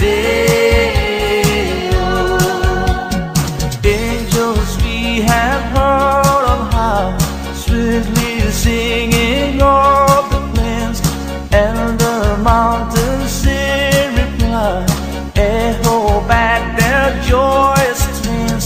day. Oh, angels we have heard of how sweetly singing of the plains, and the mountains in reply echo back their joyous strains.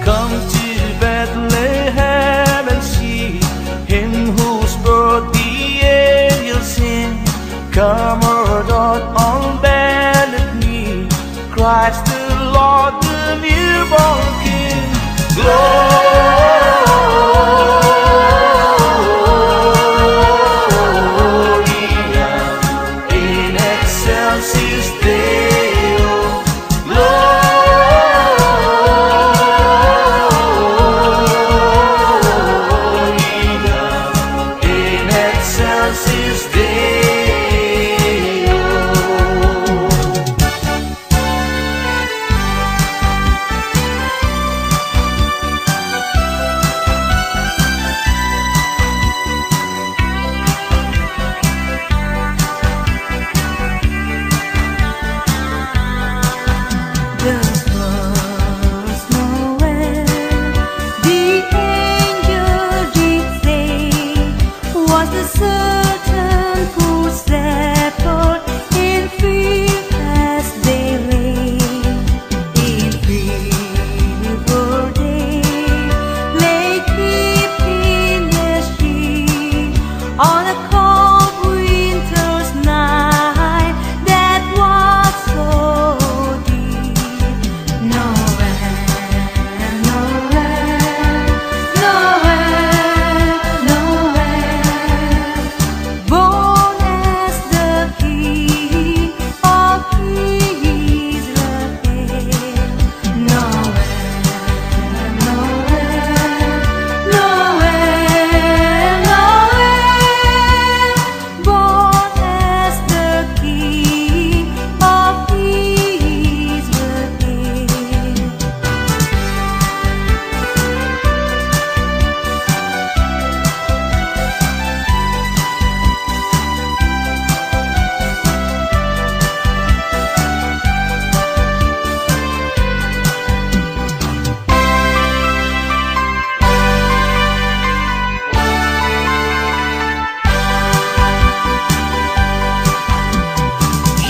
Come to Bethlehem and see Him whose birth the angels sing. Come, adore on bended knee, Christ the Lord, the newborn King. Gloria in excelsis Deo. Gloria in excelsis Deo. The first Noel, the angel did say, was the certain poor shepherd in field as they lay. In fever day, lay keeping their sheep on a cold winter's night that was so deep. Noel, Noel, Noel, Noel, born as the King of Israel. Noel, Noel, Noel, Noel, born as the King of Israel.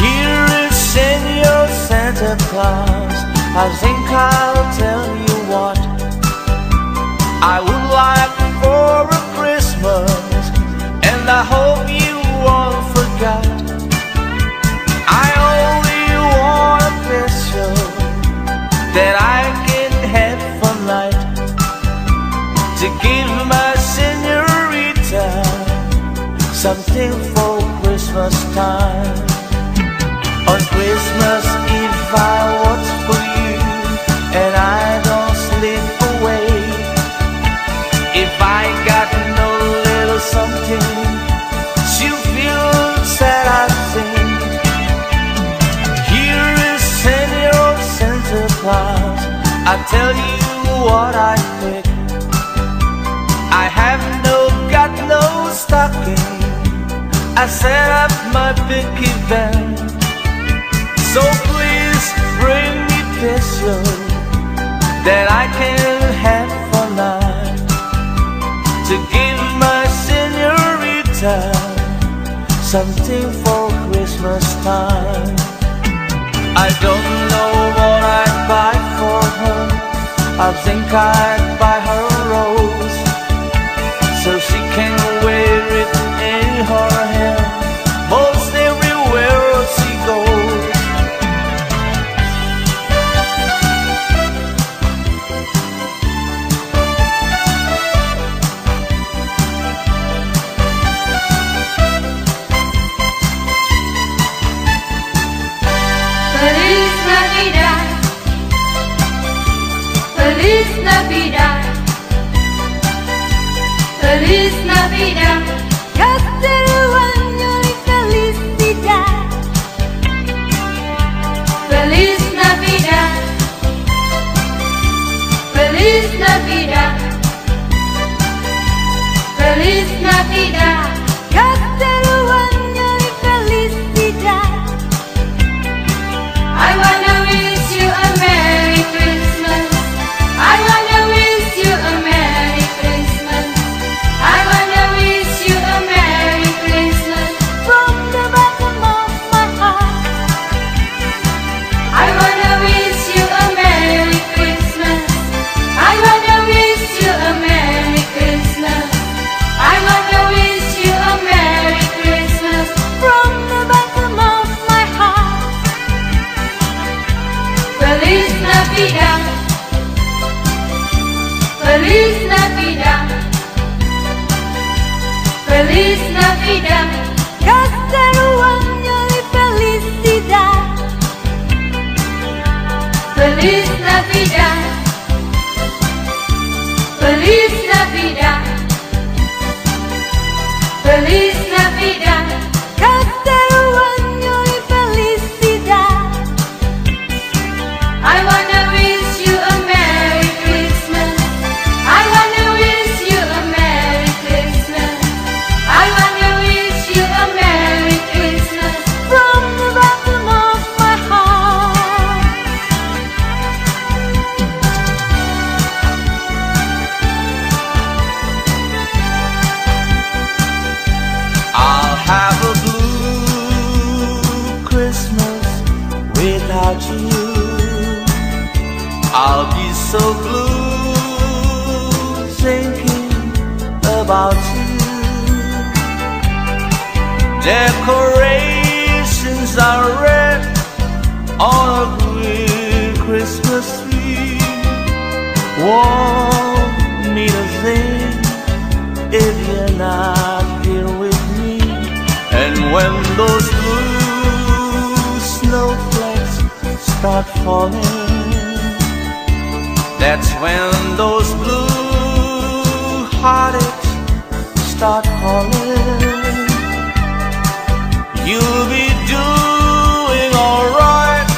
Here is Senor Santa Claus. I think I'll tell you what I would like for a Christmas, and I hope you all forgot. I only want a pistol that I can have for night, to give my senorita something for Christmas time. On Christmas Eve I watch for you, and I don't slip away. If I got no little something, she'll feel sad, I think. Here is Senor Santa Claus, I tell you what I pick. I have got no stocking, I set up my big event. So please bring me pistol that I can have for night, to give my senorita something for Christmas time. I don't know what I'd buy for her. I think I'd buy her a rose, so she can wear it in her hair most everywhere she goes. Feliz Navidad, Feliz Navidad. Feliz Navidad, Feliz Navidad, keseruannya felicidad. I wanna wish you a Merry Christmas. I wanna wish you a Merry Christmas. I wanna wish you a Merry Christmas from the bottom of my heart. I wanna wish you a Merry Christmas. I wanna wish you a Merry Christmas. I wanna wish you a Merry Christmas from the bottom of my heart. Feliz Navidad, Feliz Navidad, Feliz Navidad, keseruannya felicidad. Feliz Navidad, Feliz Navidad, Feliz Navidad, keseruannya felicidad. I wanna wish you a Merry Christmas. I wanna wish you a Merry Christmas. I wanna wish you a Merry Christmas from the bottom of my heart. I'll have a blue Christmas without you. I'll be so blue thinking about you. Decorations are red on a green Christmas tree. Won't mean a thing if you're not here with me. And when those blue snowflakes start falling, that's when those blue heartaches start calling. You'll be doing alright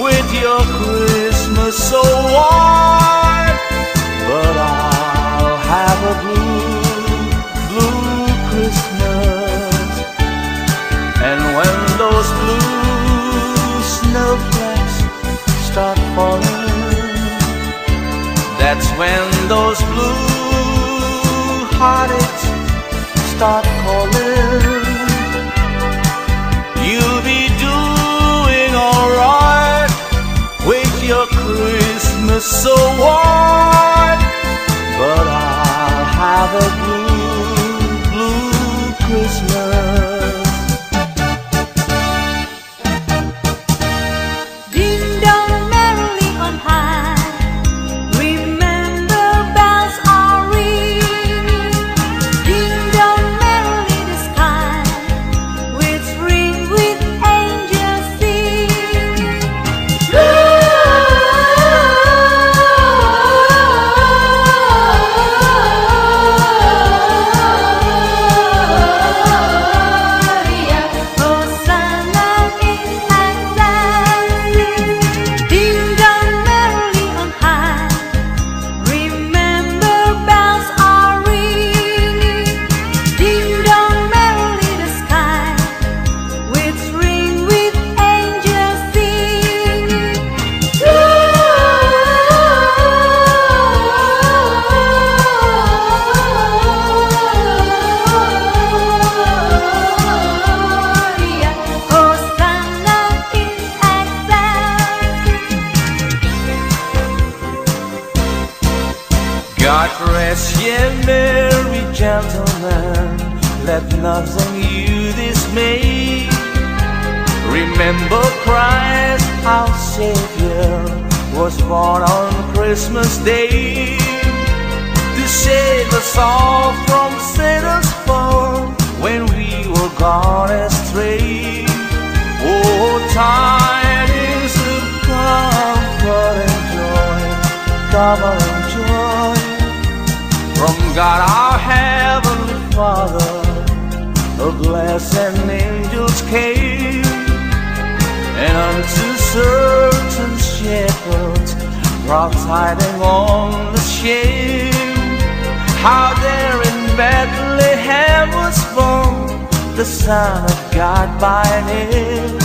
with your Christmas so white, but I'll have a blue Christmas. And when those blue snowflakes start falling, that's when those blue heartaches start calling. You'll be doing alright with your Christmas so white, but I'll have a blue Christmas. Ding dong merrily on high, remember bells are ringing. Ding dong merrily the sky, which ring with angels singing. Gloria, Hosanna in excelsis. Ding dong merrily on high, remember bells are ringing. Ding dong merrily the sky, which ring with angels singing. Gloria, Hosanna in excelsis. God rest ye merry gentlemen, let nothing you dismay. Remember Christ our Savior was born on Christmas Day to save us all from Satan's fall when we were gone astray. Oh, tidings of comfort and joy, comfort and joy from God our Heavenly Father. A blessed angels came, and unto certain shepherds brought tidings on the was born, the Son of God by name.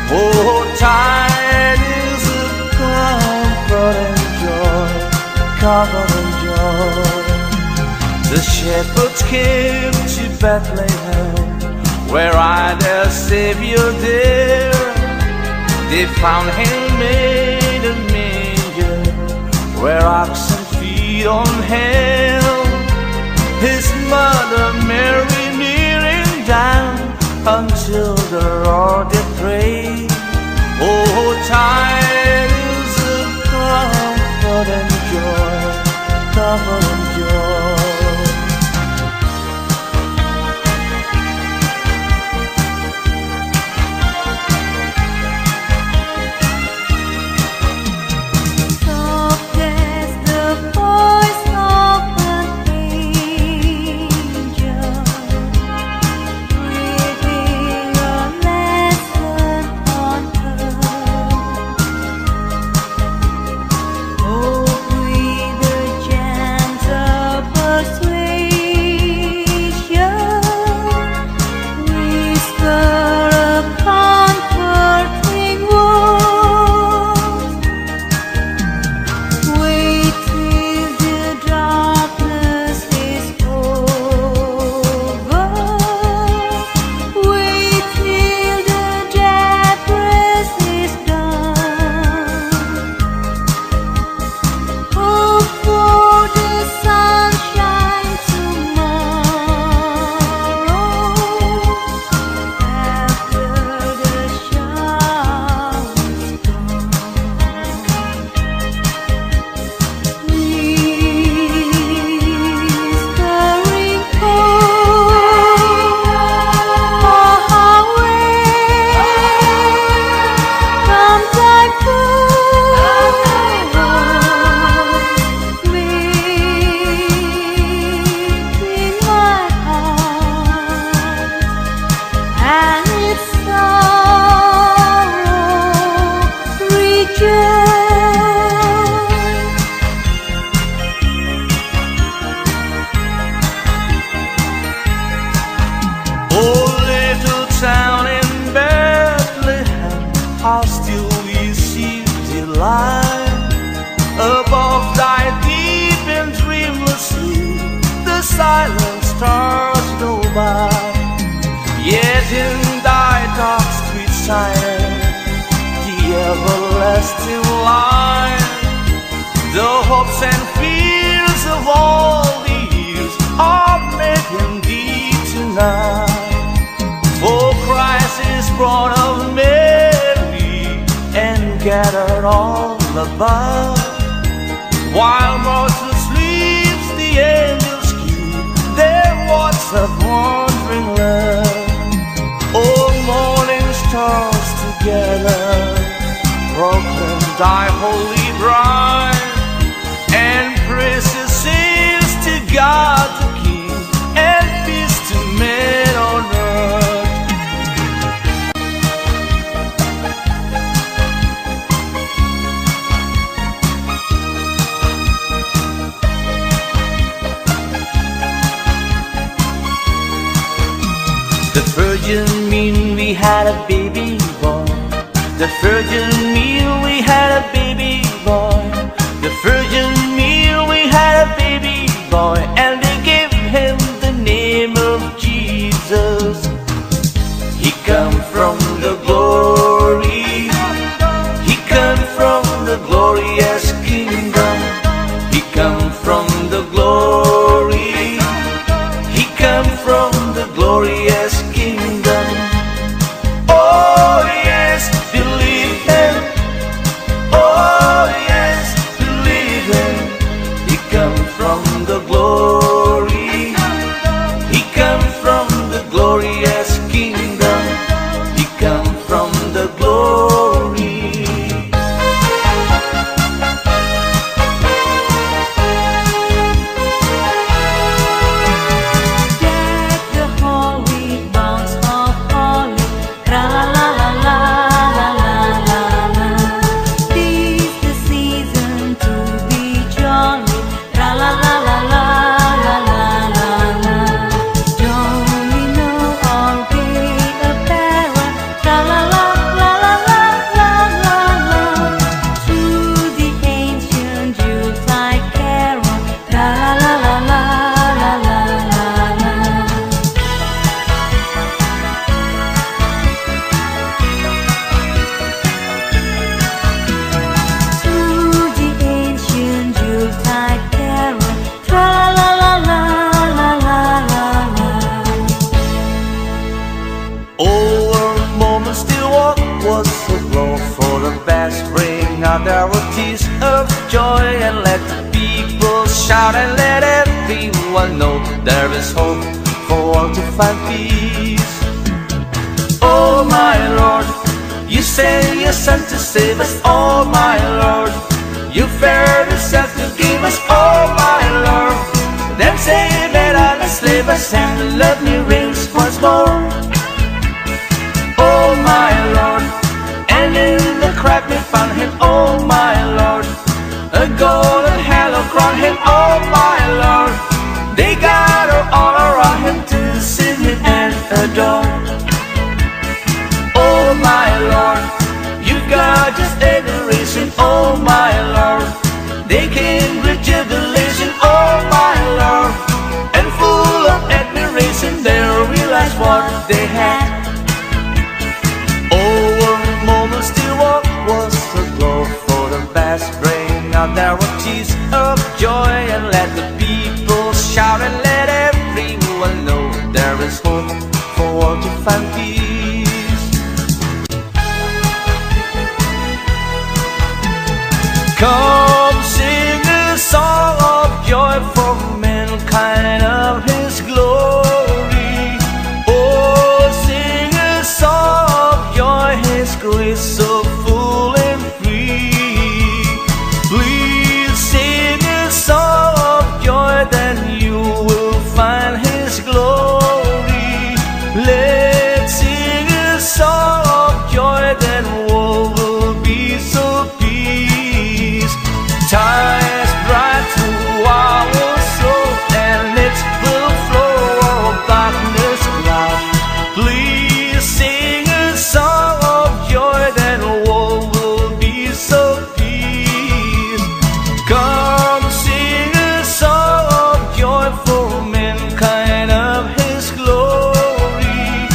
Oh, tidings of comfort and joy, comfort and joy. The shepherds came to Bethlehem, where I their Savior dear. They found him made a manger, where oxen feed on him. His mother Mary kneeling down until the Lord did pray. Oh, tidings of comfort and joy, comfort and joy. How still we see delight above thy deep and dreamless sea. The silent stars go by, yet in thy dark street shine the everlasting light. The hopes and fears of all the years are met in thee tonight. For Christ is born of Mary and gathered all above. While mortal sleeps, the angels keep their watch of wandering love. All morning stars together proclaim thy holy bride, and praises sings to God the King, and peace to men on earth. The virgin mean we had a baby boy. The virgin mean we had a baby boy. The virgin mean we had a baby boy, and they gave him the name of Jesus. He come from the glory. He come from the glorious kingdom. He come from the glory. He come from the glorious kingdom. Oh yes, believe him. Oh yes, believe him. He come from the glory. He come from the glorious kingdom. He come from the glory. This the season to be jolly. Tra la la la la. shout and let everyone know there is hope for all to find peace. Oh my Lord, you sent your Son to save us. Oh my Lord, you fared yourself to give us. Oh my Lord, then say that I'll enslave us and love me reigns once more. Oh my Lord, and in the crack we found him. Oh my Lord, a golden halo crown him. Oh my Lord, they gather all around him to sing him and adore. Oh my Lord, you got just adoration. Oh my Lord, they came with jubilation. Oh my Lord, and full of admiration they realized what they had. Oh, moments still walk was a glow for the best. Bring out their tears of joy and let the people shout and let everyone know there is hope for all to find peace. Come sing a song of joy for mankind of his glory. Oh, sing a song of joy, his grace so full and free. Please sing a song of joy, then you will find his glory. Let's sing a song of joy, then all will be so peace. Time is bright to our soul, and it will flow all darkness cloud. Please sing a song of joy, then all will be so peace. Come sing a song of joy for mankind of his glory.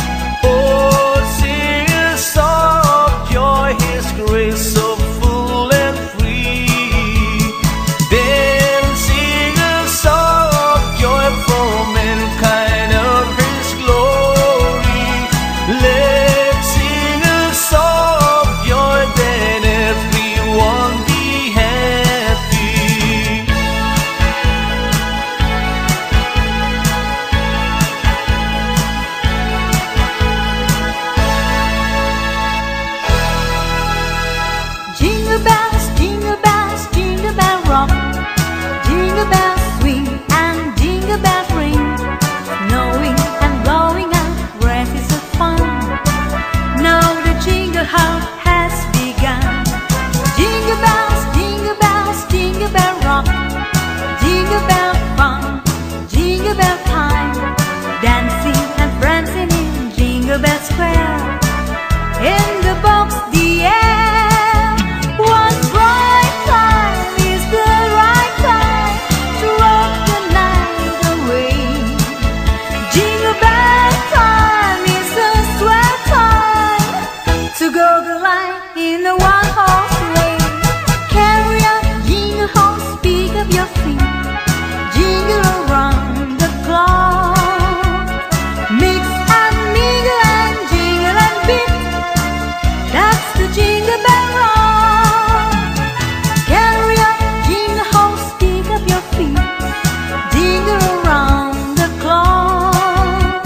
Oh, sing a song of joy, his grace so full and free. Then sing a song of joy for mankind of his glory. Let's sing a song of joy, then everyone be happy. Jingle bells, jingle bells, jingle bell rock. Jingle bells swing and jingle bells ring. Snowing and blowing up races of fun. Now the jingle hop has begun. Jingle bells, jingle bells, jingle bell rock. Jingle bell fun, jingle bell time. Dancing and prancing in Jingle Bell Square. In the box, the air. One bright time is the right time to rock the night away. Jingle bell time is a swell time to go the line in a one-horse sleigh. Carry on, jingle horse, pick up your feet. Jingle around the clock. Mix and mingle and jingle and beat. That's the Jingle Bell Rock. Carry on, jingle horse, pick up your feet. Jingle around the clock.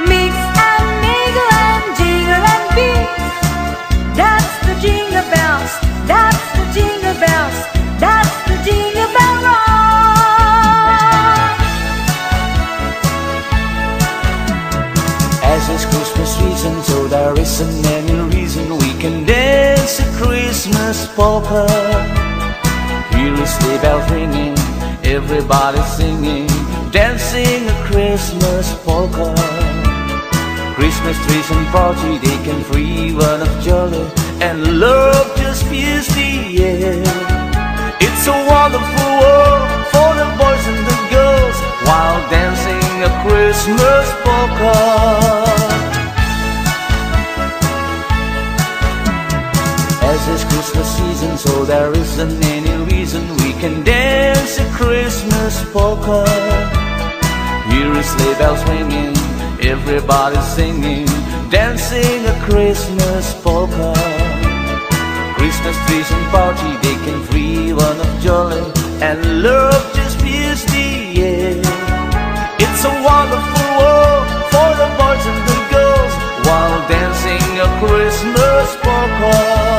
Mix and mingle and jingle and beat. That's the jingle bells. That's the jingle bells. That's the Jingle Bell Rock. As it's Christmas season, so there isn't any reason we can dance a Christmas polka. Here is sleigh bells ringing, everybody singing, dancing a Christmas polka. Christmas trees and party, they can free one of jolly, and love just fills the air. It's a wonderful world for the boys and the girls while dancing a Christmas polka. As it's Christmas season, so there isn't any reason we can dance a Christmas polka. Here is sleigh bells ringing, everybody singing, dancing a Christmas polka. Christmas trees and party, they can free one of jolly, and love just fills the air. It's a wonderful world for the boys and the girls while dancing a Christmas polka.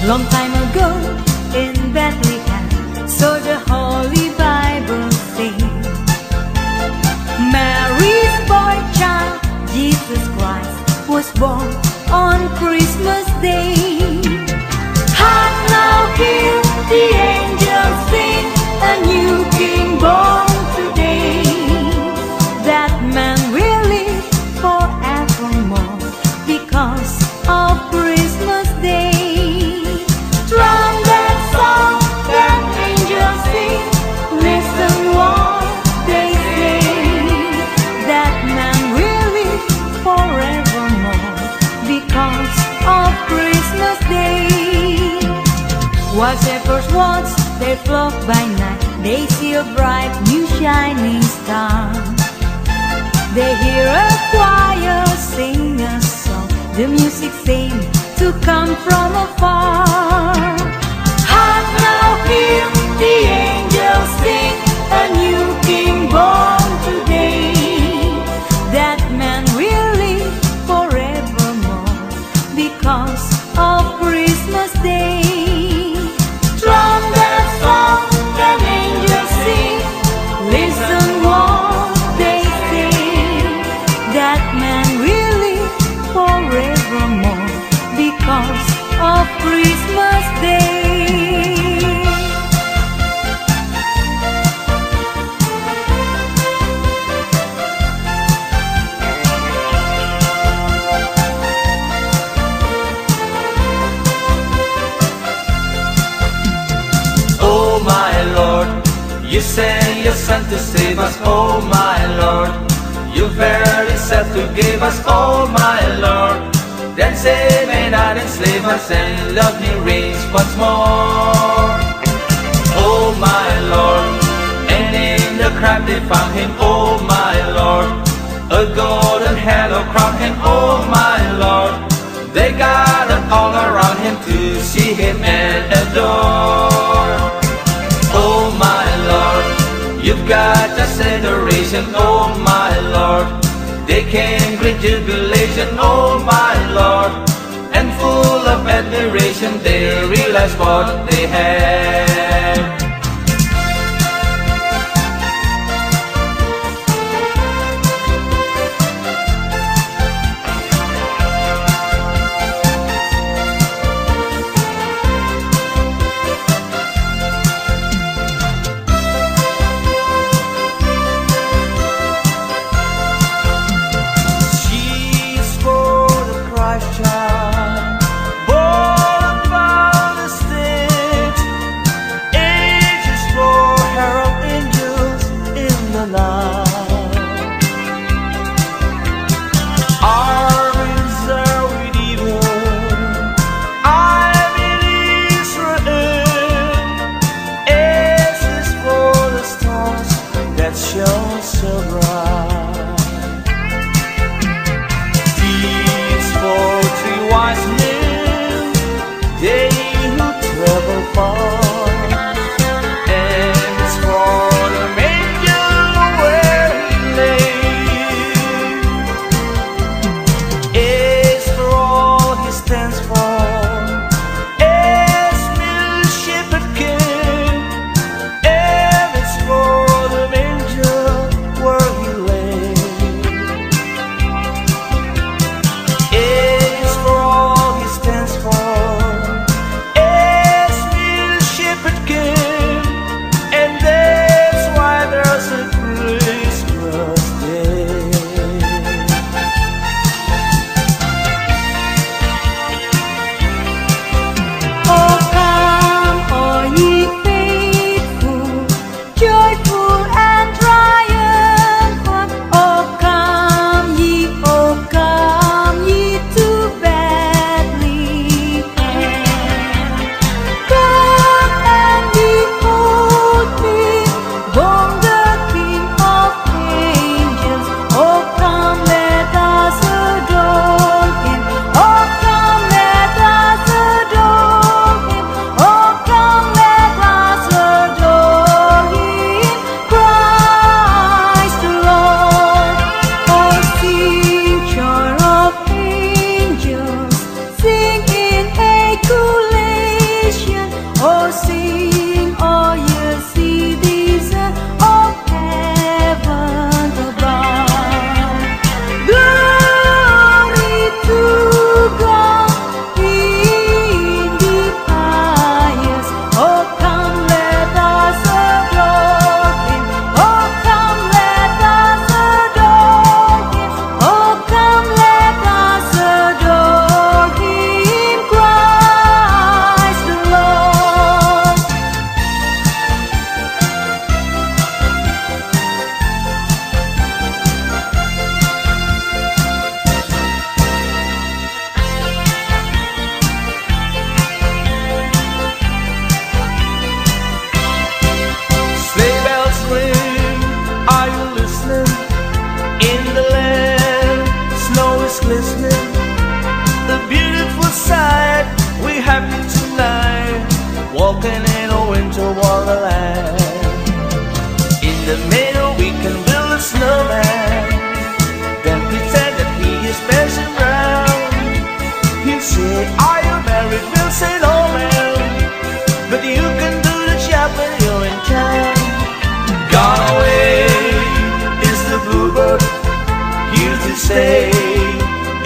Long time ago in Bethlehem, so the Holy Bible says, Mary's boy child, Jesus Christ, was born on Christmas Day. Hark now, hear the angels sing, a new King born today. That man will live forevermore because of Christmas Day. From that song that angels sing, listen what they say. That man will live forevermore because of Christmas Day. While shepherds watch their flock by night, they see a bright new shining star. They hear a choir sing a song, the music seems to come from afar. Hark now, hear the angels sing, a new King born today. That man will live forevermore because of Christmas Day. From that song that angels sing, listen what they say. That man will live forevermore because of Christmas Day. Oh my Lord, you sent your Son to save us. Oh my Lord, you very self to give us. Oh my Lord, then save and not enslave us, and love me reigns once more. Oh my Lord, and in the crowd they found him. Oh my Lord, a golden halo crowned him. Oh my Lord, they gathered all around him to see him and adore. Oh my Lord, you've got just adoration. Oh my Lord, they came great jubilation. Oh my Lord, and full of admiration they realized what they had. wonderland. In the middle we can build a snowman, then pretend that he is Benson Brown. He'll say, are you married? We'll say, no man, but you can do the job when you're in town. Gone away is the bluebird, here to stay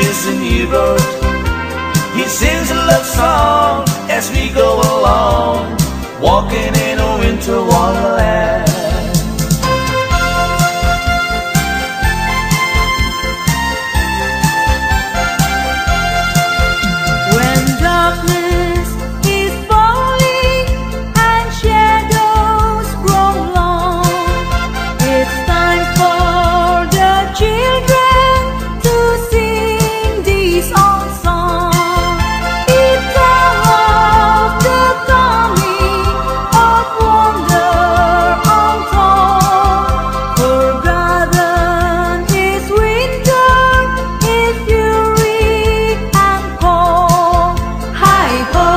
is the new bird. He sings a love song as we go along, walking in a winter wonderland. When darkness is falling and shadows grow long, it's time for the children to sing this old song. It's all of the coming of wonder untold. Forgotten is winter, its fury and cold. Hi-ho,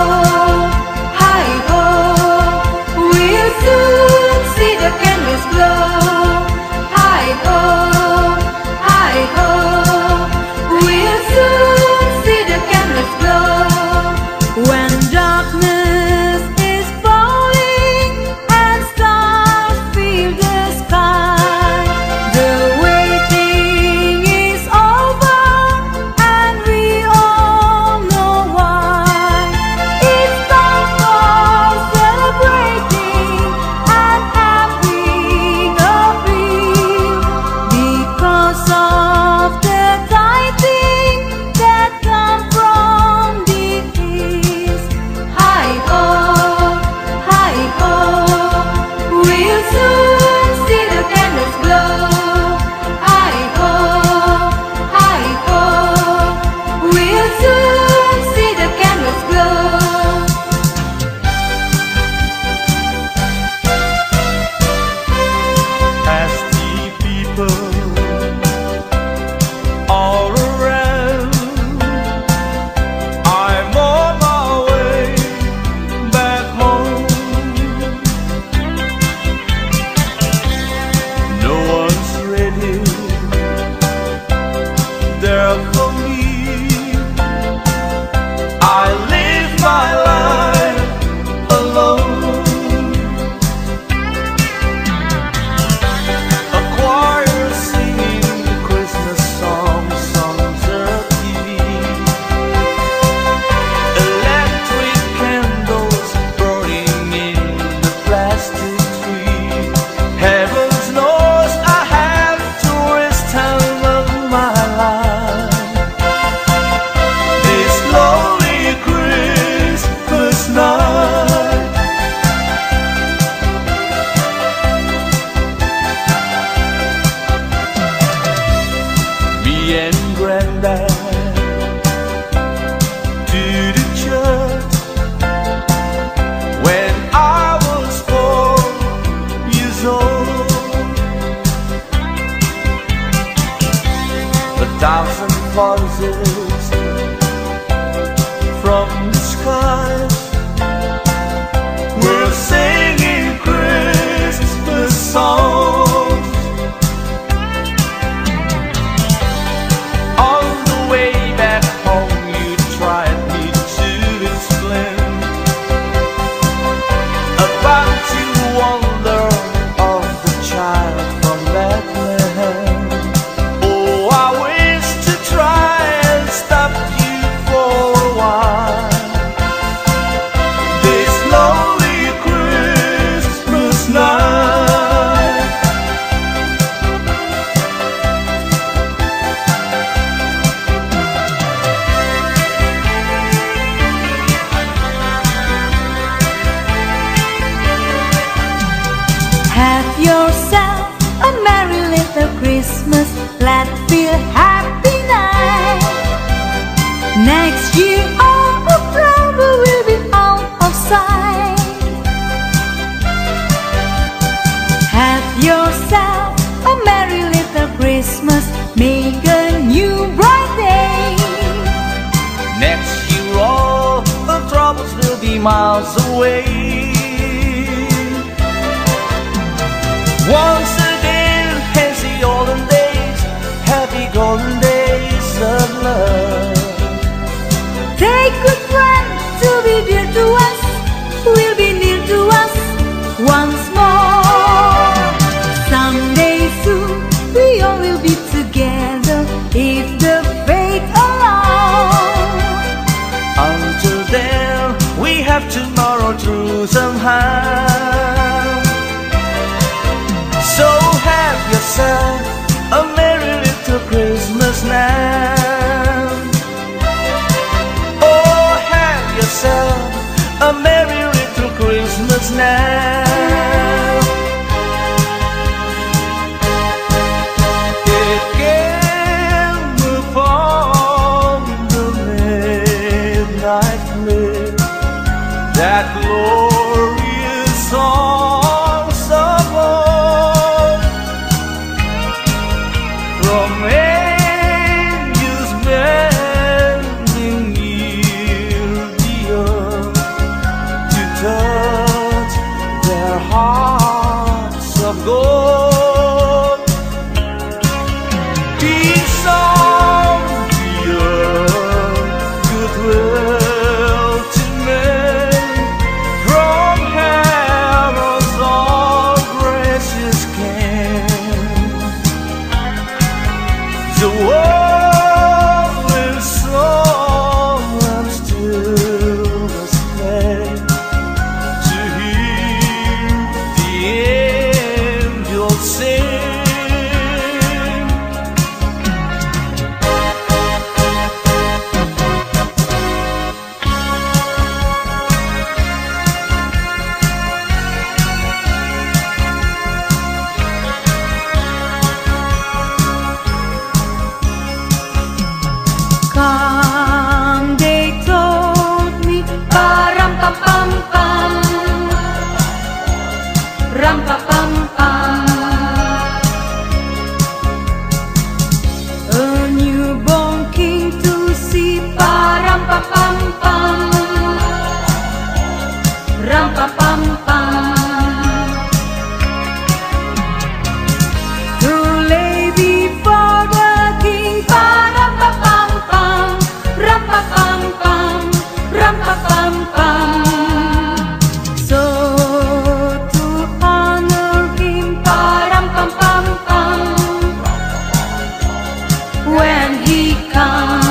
hi-ho, we'll soon see the candles glow. Hi-ho, hi-ho, we'll soon see the candles glow. When darkness is falling and stars fill the sky, the waiting is over and we all know why. It's time for celebrating and having a feel, because of the tidings that come from the east. Hi-ho, hi-ho, we'll soon see the candles glow. Hi-ho, hi-ho, we'll soon see the candles glow. Pasty people all around, I'm on my way back home. No one's ready there for me. I live my life alone. A choir singing Christmas songs on the TV. Electric candles burning in the plastic tree. Heaven knows I have to waste time of my life. This lonely Christmas night. Me and Granddad to the church when I was 4 years old. A thousand voices from the skies were singing Christmas songs. On the way back home, you tried me to explain about the wonder of the child from Bethlehem. Oh, I wish to try and stop you for a while. This lonely Christmas night. Have yourself a merry little Christmas, glad feel happy night. Next year all the trouble will be out of sight. Have yourself a merry little Christmas, make a new bright day. Next year all the troubles will be miles away. we have tomorrow through somehow. So have yourself a merry little Christmas now. Oh, have yourself a merry little Christmas now. It came upon the midnight clear, that glorious songs of old, from angels bending near the earth to touch their hearts of gold. Peace on the earth, goodwill to men, from heaven's all gracious king. The world will song and still must play to hear the angels sing. Come, they told me, pa-ram-pa-pam-pam, ram-pa-pam-pam. A newborn king to see, pa-ram-pa-pam-pam, ram-pa-pam-pam. To lay before the king, pa-ram-pa-pam-pam, ram-pa-pam-pam, ram-pa-pam-pam. So to honor him, pa-ram-pam-pam-pam, when he comes.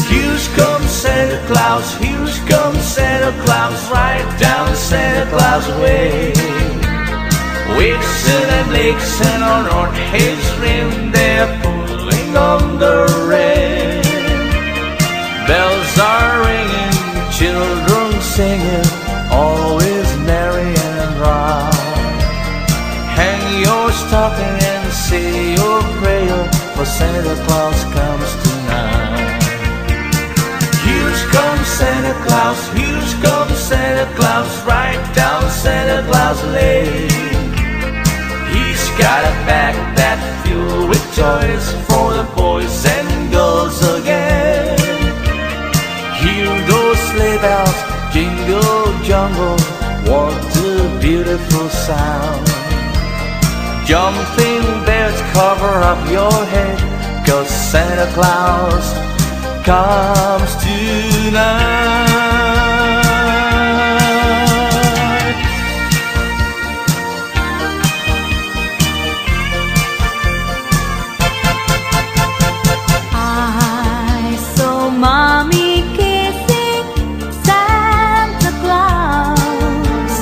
Here's comes Santa Claus, here's comes Santa Claus, right down Santa Claus way. Vixen and Blitzen on North Hills Rim, they're pulling on the rain. Bells are ringing, children singing, always merry and bright. Hang your stocking and say your prayer, for Santa Claus comes tonight. Here's comes Santa Claus, here's comes Santa Claus, right down Santa Claus Lane. He's got a bag that filled with toys for the boys and girls again. Hear those sleigh bells jingle jungle, what a beautiful sound. Jumping bears cover up your head, 'cause Santa Claus comes tonight. I saw Mommy kissing Santa Claus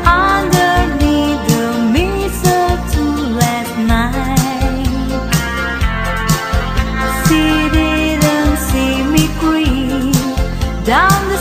underneath the mistletoe last night. She didn't see me creep down the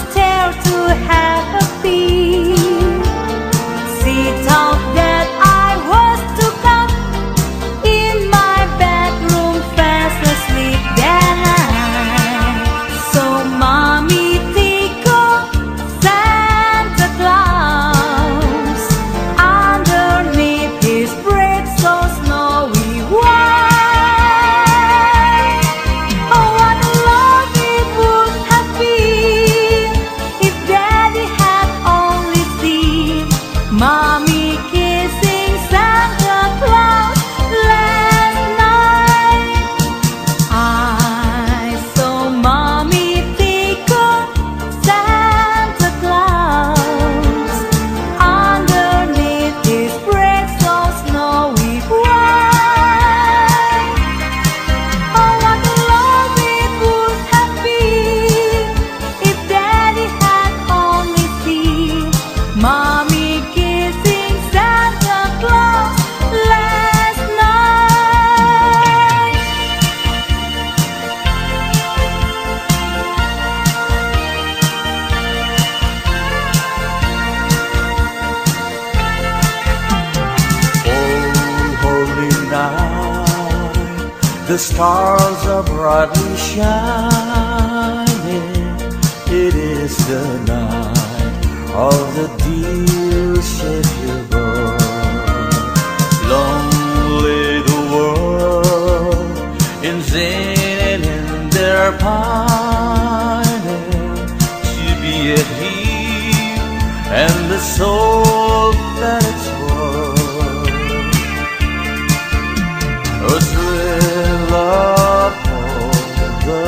The stars are brightly shining. It is the night of the dear Savior born. Long lay the world in sin and in their pining, to be at Him and the soul that it's worth. A thrill upon the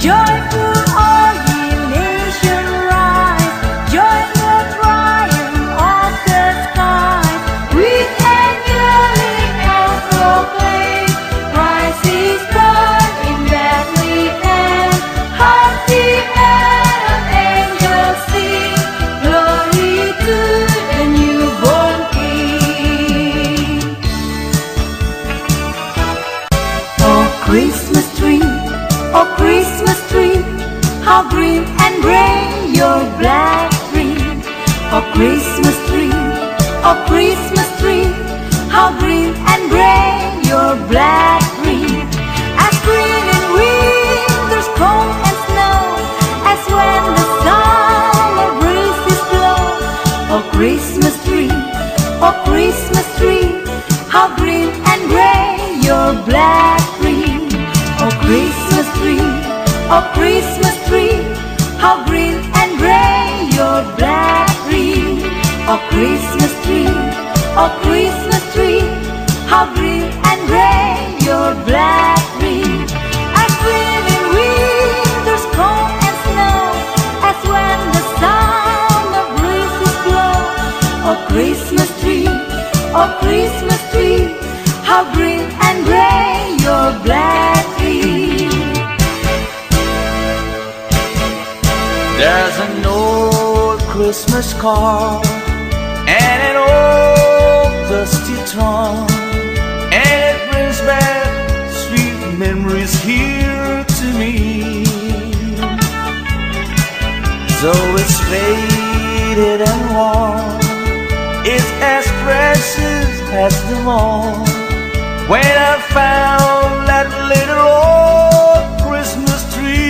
Joyful all ye nations rise, join the triumph of the skies. With angelic bells proclaim, Christ is born in Bethlehem. Hark the herald angels sing, glory to the newborn King. Oh Christmas tree, oh Christmas tree, how green and gray your black tree. Oh Christmas tree, oh Christmas tree, how green and gray your black tree. As green in winter's cold and snow, as when the summer breezes blow. Oh Christmas tree, oh Christmas tree, how green and gray your black tree. Oh Christmas tree, oh Christmas tree, how green and gray your black tree. Oh Christmas tree, oh Christmas tree, how green and gray your black tree. As green in winter's cold and snow, as when the summer breezes blow. Oh Christmas tree, oh Christmas tree, how green and gray your black tree. There's an old Christmas card and an old dusty trunk, and it brings back sweet memories here to me. Though it's faded and worn, it's as precious as the morn when I found that little old Christmas tree.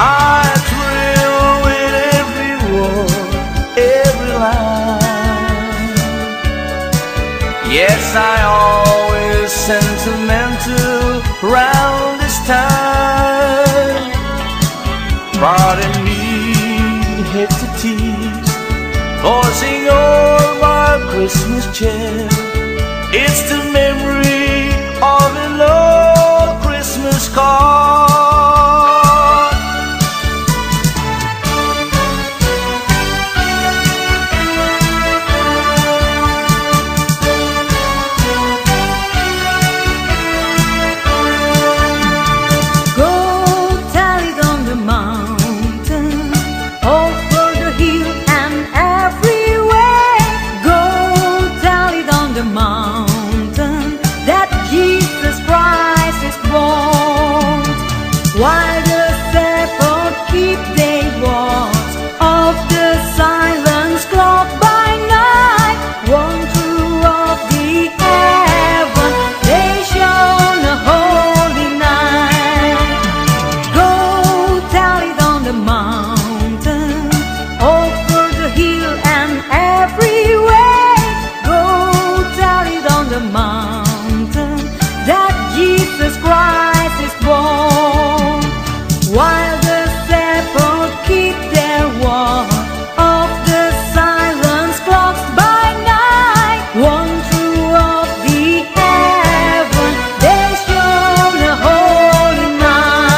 I thrill with every word, every line. Yes, I always sentimental round this time. Pardon me, hate to tease, forcing all my Christmas cheer. It's the memory of an old Christmas card. Go tell it on the mountain, over the hill and everywhere. Go tell it on the mountain that Jesus Christ is born. While the shepherd keep they watch of the silence clock by night, one through of the heaven they shone a holy night. Go tell it on the mountain, over the hill and everywhere. Go tell it on the mountain that Jesus Christ is born. While the shepherd keep their watch of the silence clocks by night, one through of the heaven they shone a holy night.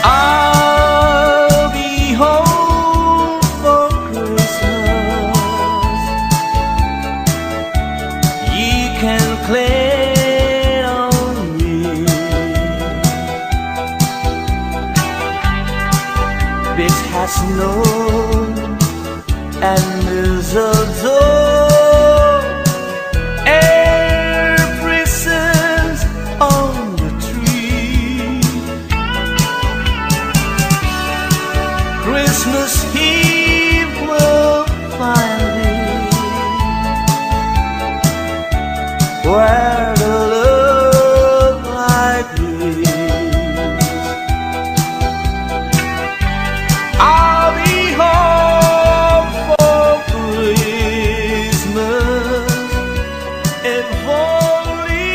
I'll be home for Christmas. Ye can clear on me. It has snow and mistletoe, air prisons on the tree. Christmas Eve will find thee where the love like this. I'll be home for Christmas if only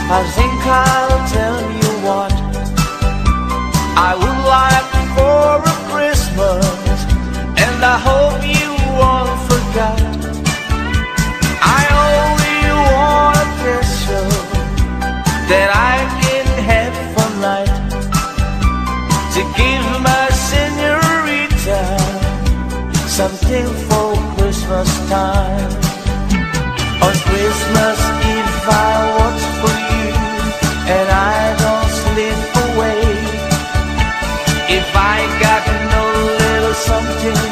I think I'll tell you what I would like for a Christmas, and I hope you won't forget. I only want a picture that I can have for night, to give my señorita something for Christmas time. On Christmas Eve I watch for you, and I don't slip away. If I got no little something,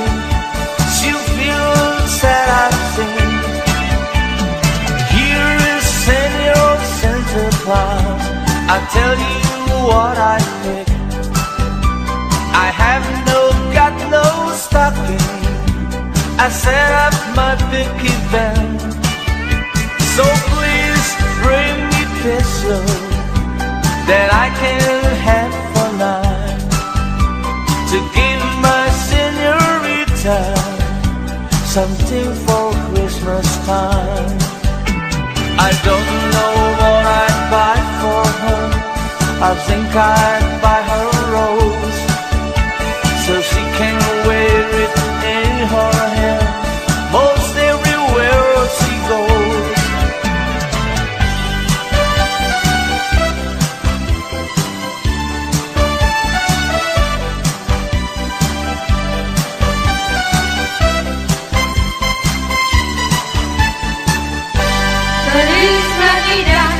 she'll feel sad, I think. Here is Senor Santa Claus, I'll tell you what I pick. I have got no stocking, I set up my big event. So please bring me peso that I can have for night, to give my señorita something for Christmas time. I don't know what I'd buy for her. I think I'd buy her a rose, so she can wear it in her hair most everywhere she goes. Feliz Navidad,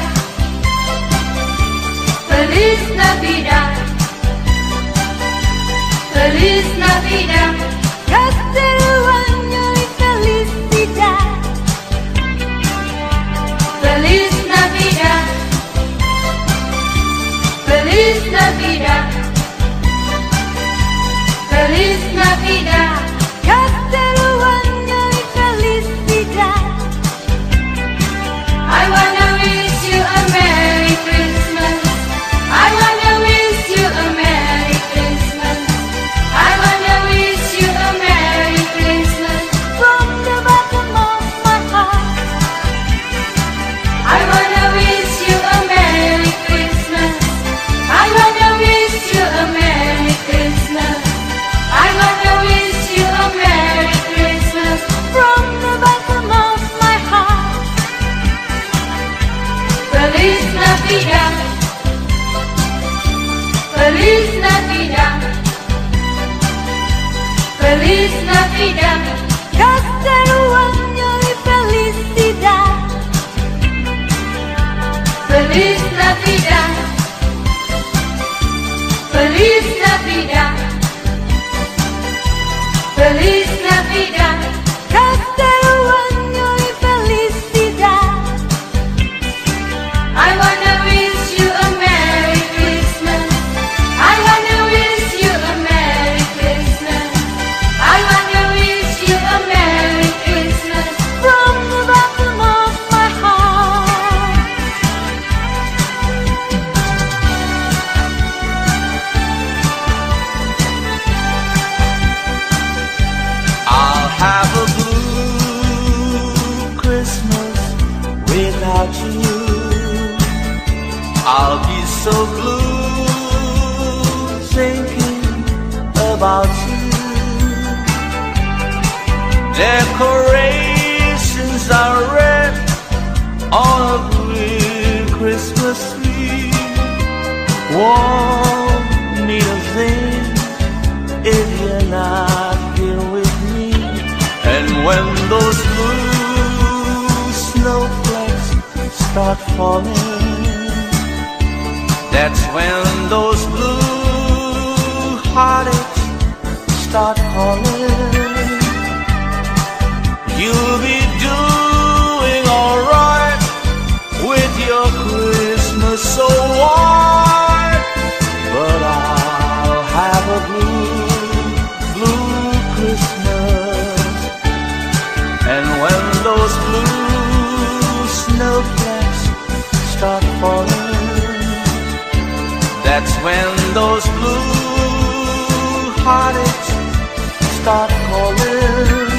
Feliz Navidad, Feliz Navidad, Castelo año y felicidad. Feliz Navidad, Feliz Navidad, Feliz Navidad, Castelo año y felicidad. I wanna wish you a Merry Christmas. I wanna wish you a Merry Christmas. I wanna wish you a Merry Christmas from the bottom of my heart. I wanna wish you a Merry Christmas. I wanna wish you a Merry Christmas. I wanna wish you a Merry Christmas from the bottom of my heart. Feliz Navidad, Feliz Navidad, Feliz Navidad, Castelo año y felicidad. Feliz Navidad, Feliz Navidad, Feliz Navidad, Castelo año y felicidad. I wanna wish you a Merry Christmas. I wanna wish you a Merry Christmas. I wanna wish you a Merry Christmas from the bottom of my heart. I'll have a blue Christmas without you. I'll be so blue thinking about you. Decorations are red on a blue Christmas tree. Won't need a thing if you're not here with me. And when those blue snowflakes start falling, that's when those blue heartaches start calling. You'll be doing alright with your Christmas so white, but I'll have a blue Christmas. And when those blue snowflakes start falling, that's when those blue heartaches start calling.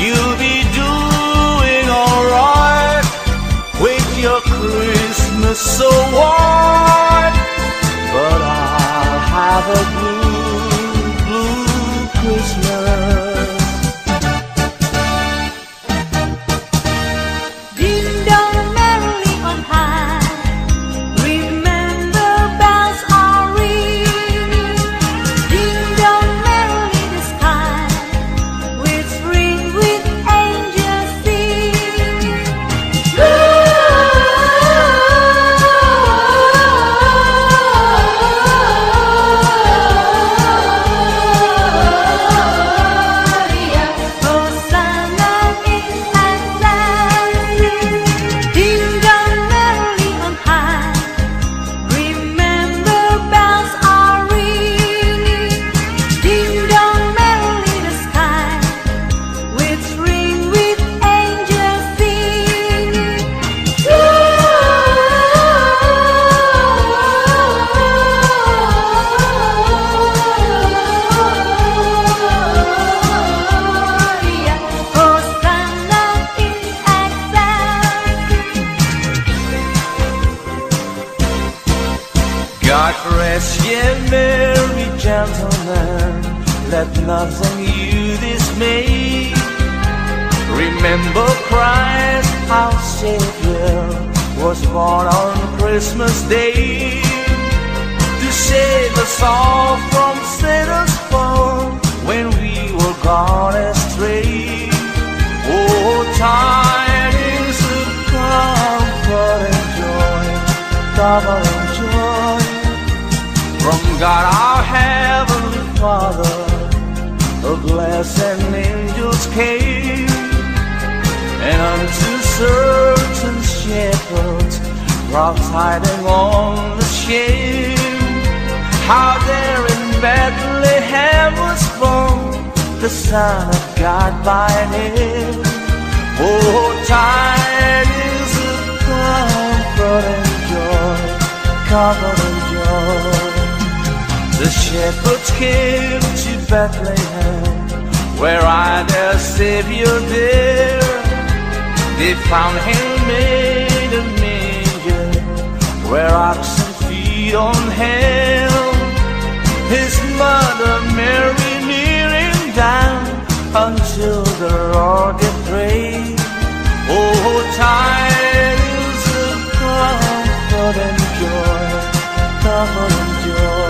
You'll be doing alright with your Christmas so white, but I'll have a blue, blue Christmas. Ding dong merrily on high, remember bells are ringing. Ding dong merrily the sky, which ring with angels singing. God rest ye merry gentlemen, let nothing you dismay. Remember Christ our Savior was born on Christmas Day, to save us all from Satan's fall when we were gone astray. Oh, tidings of comfort and joy, comfort and joy, from God our Heavenly Father, a blessed angels came, and unto certain shepherds brought tidings on the shame, how there in Bethlehem was born the Son of God by name. Oh, tidings of comfort and joy, comfort and joy. The shepherds came to Bethlehem, where I their Savior dear. They found him made a manger, where oxen feed on hay. His mother Mary kneeling down until the Lord did pray. Oh, tidings of comfort and joy, comfort and joy.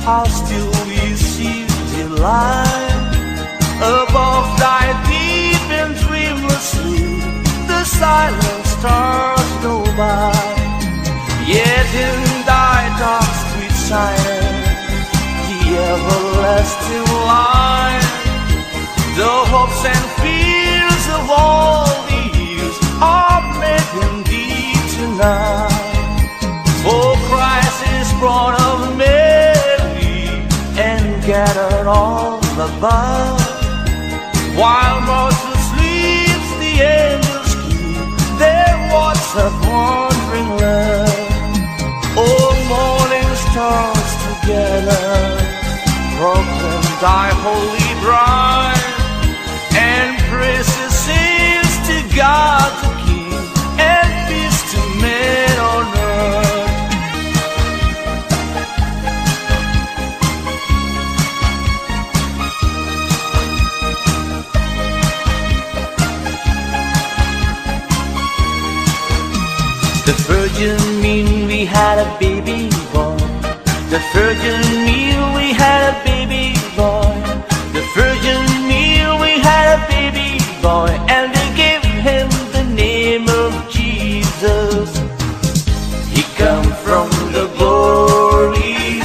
How still we see delight above thy deep and dreamless sleep. The silent stars go by, yet in thy dark street shine the everlasting light. above. While Moses sleeps, the angels keep their watch of wandering love. Oh, morning stars together proclaim thy holy bride, and praises sings to God the King, and peace to men on earth. The virgin mean we had a baby boy. The virgin mean we had a baby boy. The virgin mean we had a baby boy, and they gave him the name of Jesus. He come from the glory.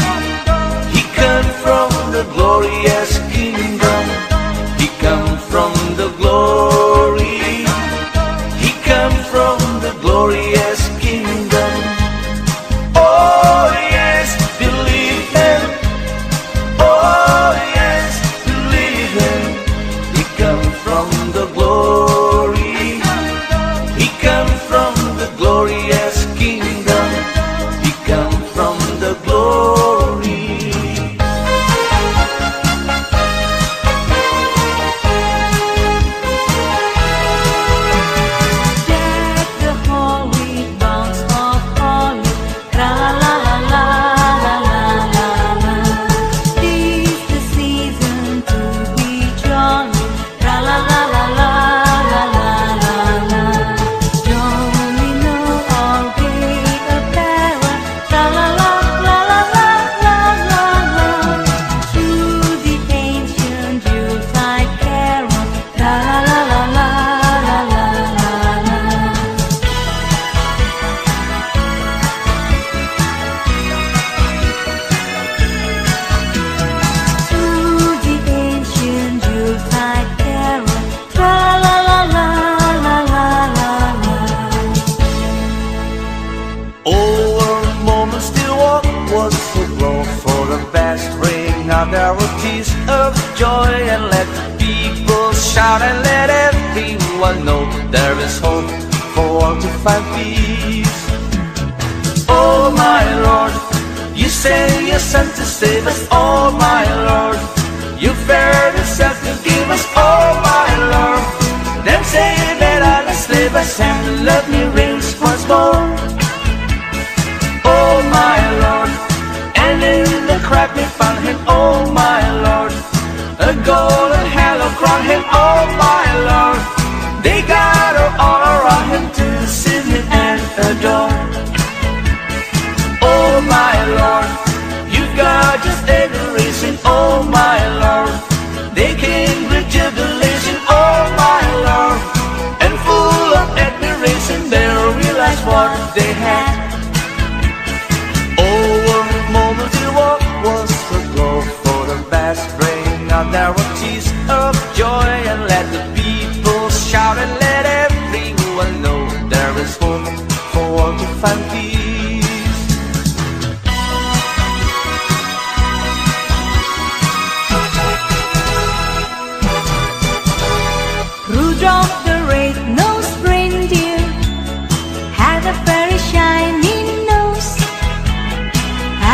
He come from the glorious kingdom. He come from the glory. He come from the glorious kingdom. Oh yes, believe him. Oh yes, believe him. He come from the glory. He come from the glorious kingdom. He come from the glory. Deck the hall with boughs of holly, tra la la la la la la la. 'Tis the season to be jolly, tra la la la la la la la la. Jolly know all gay apparel, tra la la la la la la la la. Through the ancient Yuletide carol, tra la la la la la la la. Through the ancient Yuletide carol, tra la la la la la la la. Over moments still walk was so low for the vast ring of melodies of joy, and let the people shout and let everyone know there is hope for all to find peace. Oh my Lord, you sent your Son to save us. Oh my Lord, you fared yourself to give us. Oh my Lord, them say that I slave us and love me reigns once more. Oh my Lord, and in the crack we found him. Oh my Lord, a golden halo crown him. Oh my Lord, they gather all around him to sing him and adore. Oh my Lord, you got just adoration. Oh my Lord, they came with jubilation. Oh my Lord, and full of admiration they realized what they had. Over moments you walk was the glow for the vast rain of narratives of joy, and let the people shout and let everyone know there is hope for all to find peace. Rudolph the red-nosed reindeer had a very shiny nose,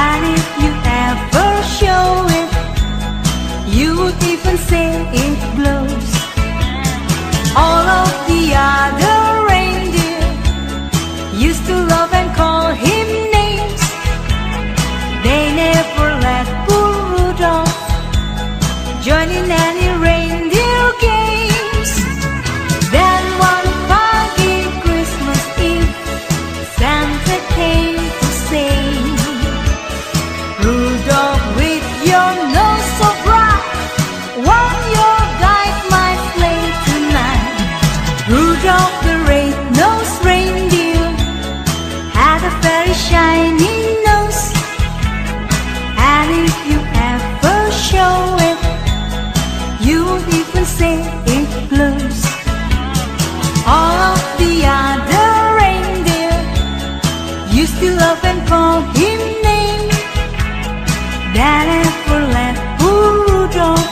and if you ever show it, you would even say it glows. All of the other reindeer used to love and call him names. They never let poor Rudolph join in any reindeer games. Then one foggy Christmas Eve, Santa came to say, Rudolph, with your nose so bright, won't you guide my sleigh tonight? Rudolph the red-nosed reindeer had a very shiny nose, and if you ever show it, you won't even say it glows. All of the other reindeer used to love and call him names. That never let poor Rudolph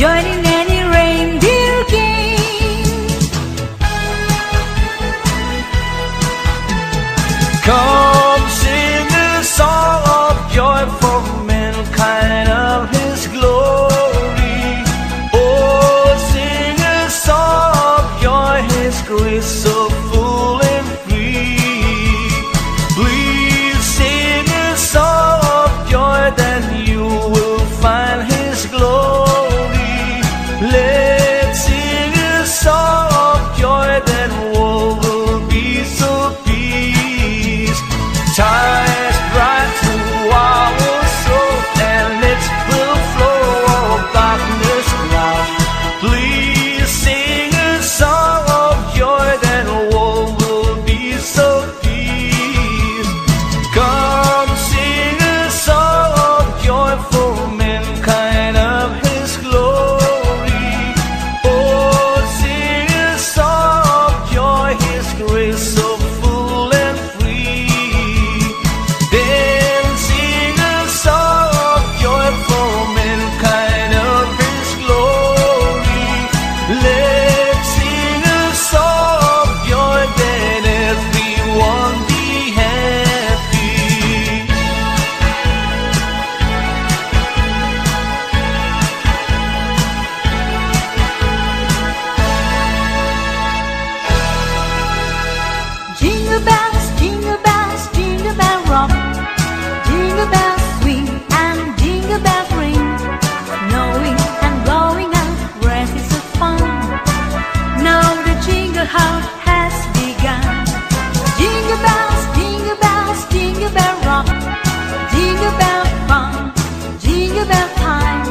joining any reindeer game. Come sing a song of joy for mankind of His glory. Oh, sing a song of joy, His grace so full and free. Please sing a song of joy, then you will find His glory. Let's sing a song of joy, then all will be so peace. Ties bright to our soul, and its will flow of darkness cloud. Please sing a song of joy, then all will be so peace. Come sing a song of joy for mankind of His glory. Oh, sing a song of joy, His grace so full and free. Then sing a song of joy for mankind of His glory. Let's sing a song of joy, then everyone be happy. Jingle bells, jingle bells, jingle bell rock. Jingle bells swing and jingle bells ring. Snowing and blowing and races of fun. Now the jingle hop has begun. Jingle bells, jingle bells, jingle bell rock. Jingle bell fun, jingle bell time.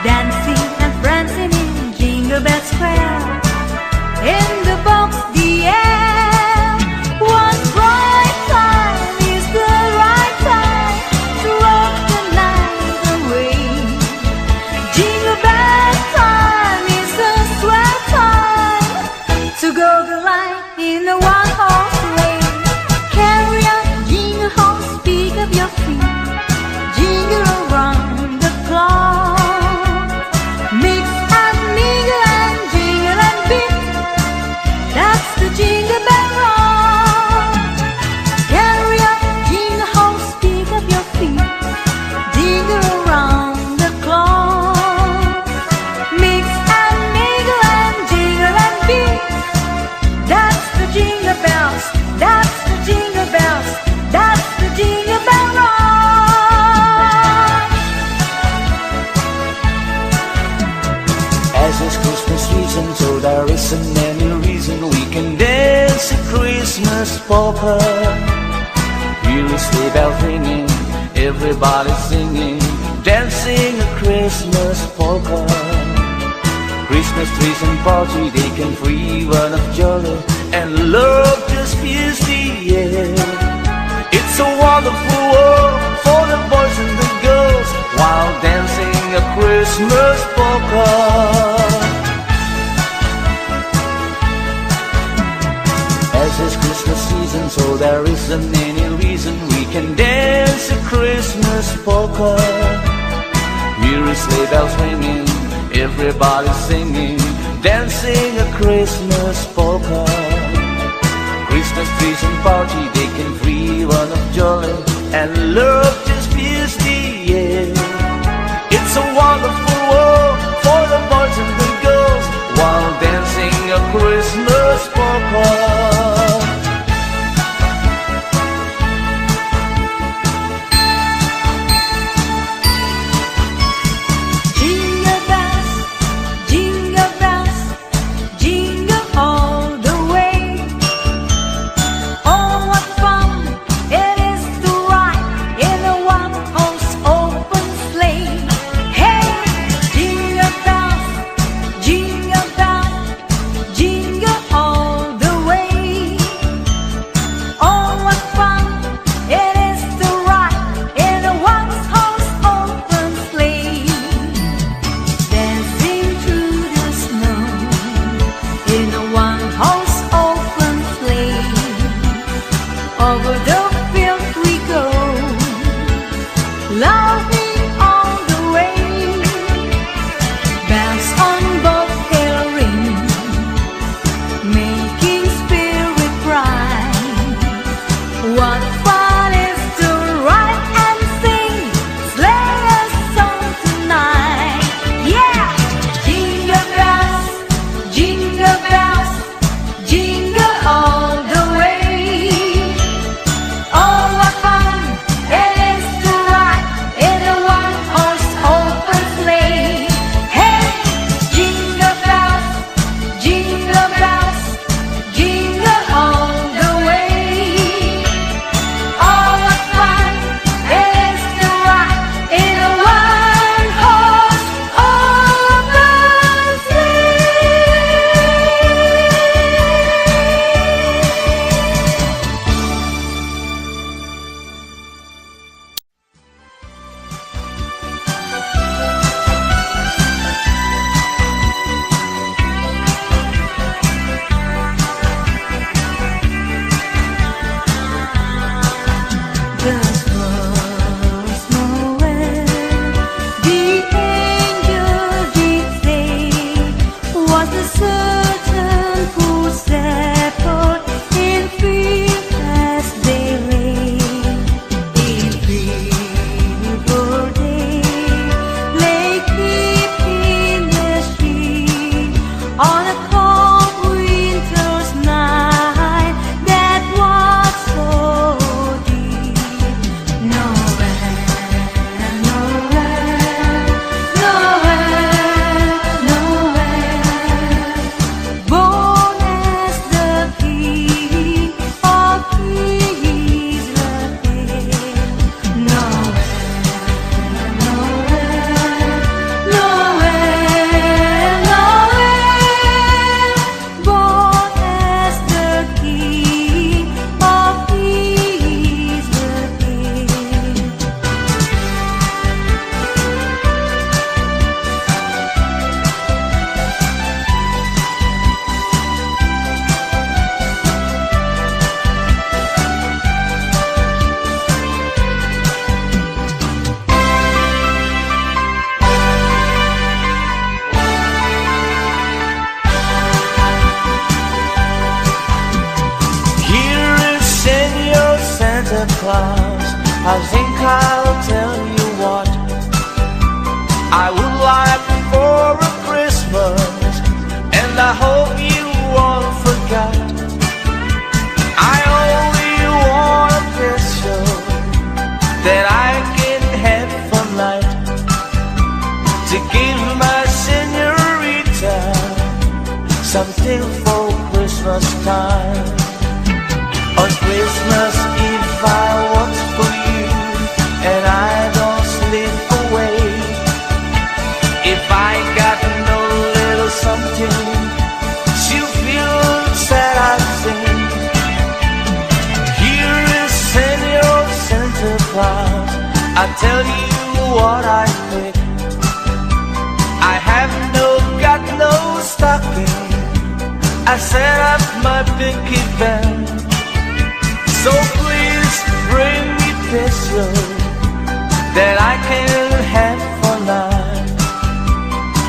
Dancing and prancing in Jingle Bell Square. In the box, the air. One bright time is the right time to rock the night away. Jingle bell time is the swell time to go the line in a one-horse race. Carry on, jingle horse, pick up your feet. Jingle around the clock. Mix and mingle and jingle and beat. That's the Jingle Bell Rock. Carry on, jingle horse, pick up your feet. Jingle around the clock. Mix and mingle and jingle and beat. That's the Jingle Bells. That's the Jingle Bells. That's the Jingle Bell Rock. As it's Christmas season, so there isn't any reason we can dance a Christmas polka. Hear a sleigh bell ringing, everybody singing, dancing a Christmas polka. Christmas trees and party, they can free one of jolly, and love just fills the air. It's a wonderful world for the boys and the girls while dancing a Christmas polka. As it's Christmas season, so there isn't any reason we can dance a Christmas polka. Hear a sleigh bells ringing, everybody singing, dancing a Christmas polka. Christmas trees and party, they can free one of joy, and love just fills the air. It's a wonderful world for the boys and the girls while dancing a Christmas polka. Jingle bells, jingle bells, jingle all the way. Oh, what fun it is to ride in a one-horse Claus, I think I'll tell you what I would like for a Christmas, and I hope you all forgot. I only want a pistol that I can have for night, to give my señorita something for Christmas time. On Christmas Eve I watch for you, and I don't slip away. If I got no little something, she'll feel sad, I think. Here is Senor Santa Claus, I tell you what I pick. I have got no stocking, I set up my picket band. So please bring me peso that I can have for night,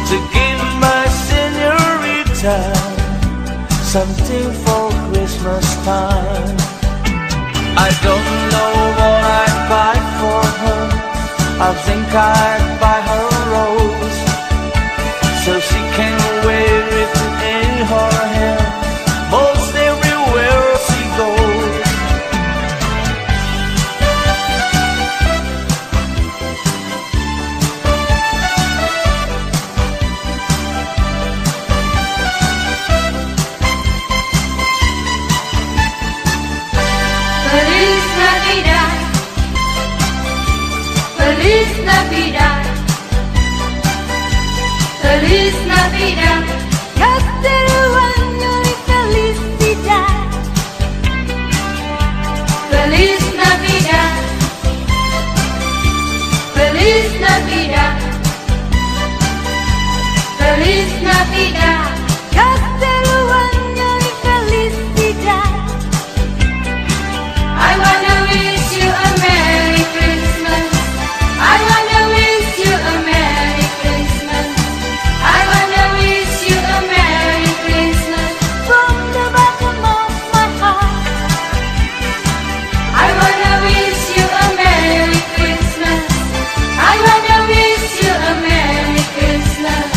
to give my señorita something for Christmas time. I don't know what I'd buy for her. I think I'd buy her a rose, so she can wear it in her hair most everywhere she goes. Feliz Navidad, Feliz Navidad, Feliz Navidad, próspero año y felicidad. Feliz Navidad, Feliz Navidad, Feliz Navidad, próspero año y felicidad. I wanna wish you a Merry Christmas. I wanna wish you a Merry Christmas. I wanna wish you a Merry Christmas from the bottom of my heart. I wanna wish you a Merry Christmas. I wanna wish you a Merry Christmas.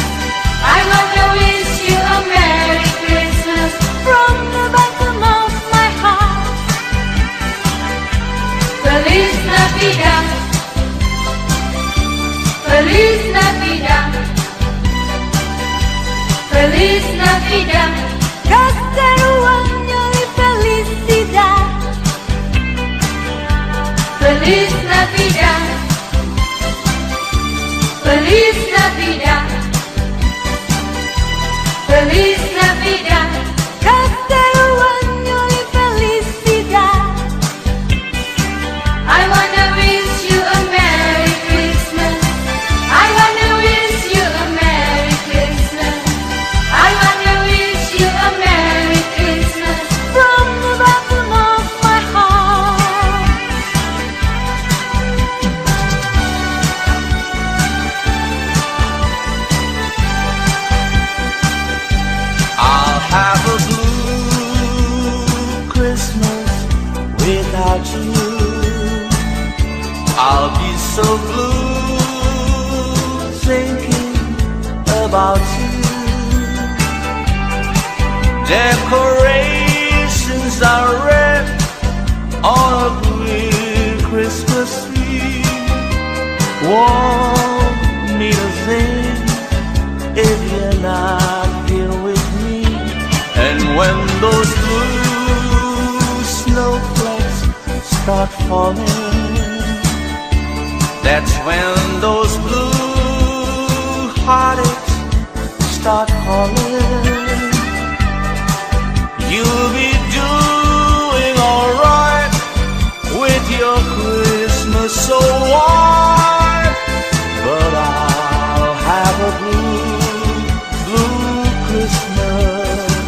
I wanna wish you a Merry Christmas from the bottom of my heart. Feliz Navidad, Feliz Navidad, Feliz Navidad, próspero año y felicidad. Feliz Navidad, Feliz Navidad, Feliz Navidad, próspero año y felicidad. I wanna wish you a Merry Christmas. I wanna wish you a Merry Christmas. I wanna wish you a Merry Christmas from the bottom of my heart. I'll have a blue Christmas without you. I'll be so blue thinking about you. Decorations are red on a green Christmas tree. Won't mean a thing if you're not here with me. And when those blue snowflakes start falling, that's when those blue heartaches start calling. You'll be doing alright with your Christmas so white, but I'll have a blue Christmas.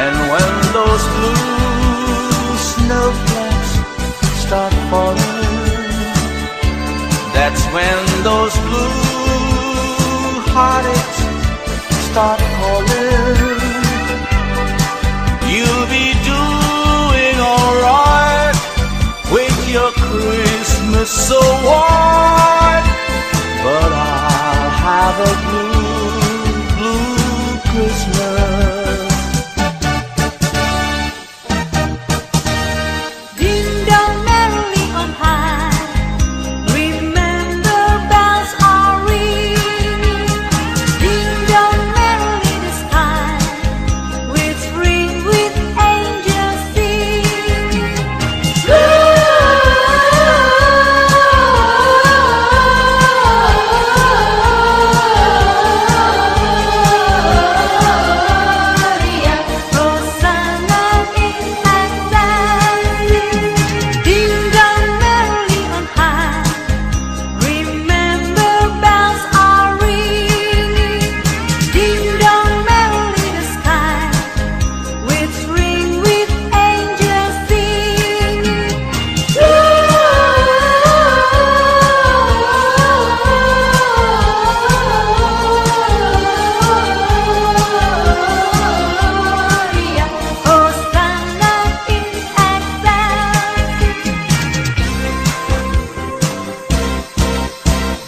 And when those blue snowflakes start falling, that's when those blue heartaches start calling. You'll be doing alright is so warm, but I'll have a blue, blue Christmas.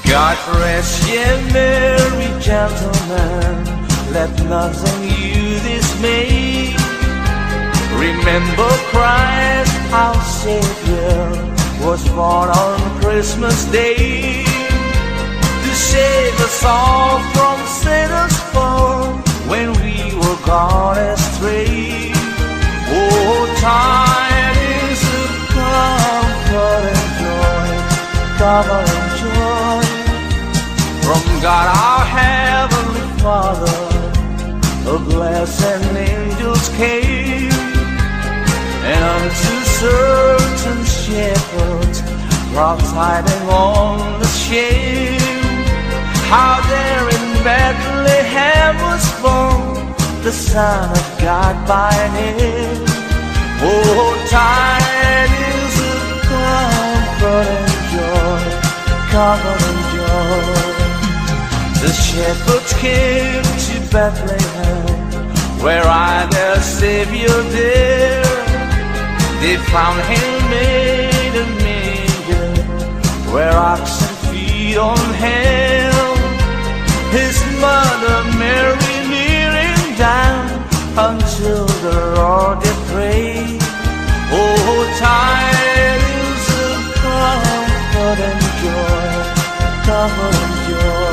God rest ye merry gentlemen, let nothing you dismay. Remember Christ our Savior was born on Christmas Day, to save us all from sinners' fall when we were gone astray. Oh, tidings of comfort and joy, comfort and joy, from God our Heavenly Father, a blessed angels came, and unto certain shepherds brought tidings on the shame, how there in Bethlehem was born the Son of God by name. Oh, tidings of comfort and joy, comfort and joy. The shepherds came to Bethlehem, where I their Savior dear. They found him made a manger, where oxen feed on hell. His mother Mary kneeling down until the Lord did pray. Oh, tidings of comfort and joy, comfort and joy.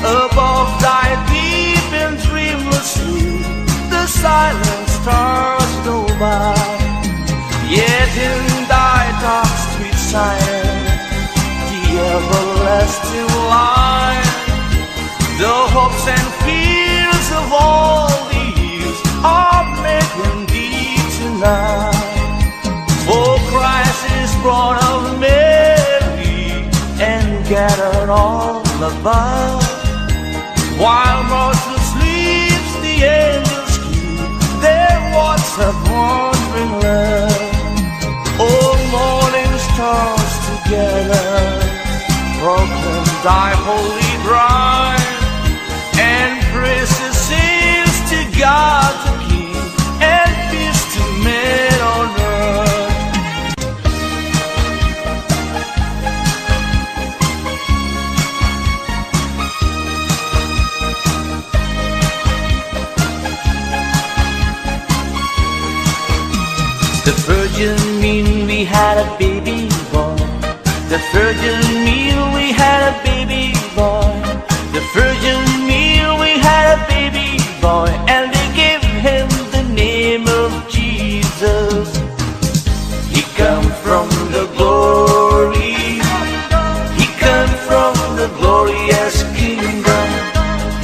Above thy deep and dreamless sleep, the silent stars go by. Yet in thy dark street silence, the everlasting light, the hopes and fears of all the years are making deep tonight. For Christ is born of Mary and gathered all about. While Martha sleeps, the angels keep their watch of wandering love. All morning stars together proclaim thy holy bride, and praises sings to God the King, and peace to men on earth. The virgin mean we had a baby boy. The virgin mean we had a baby boy. The virgin mean we had a baby boy, and they gave him the name of Jesus. He come from the glory. He come from the glorious kingdom.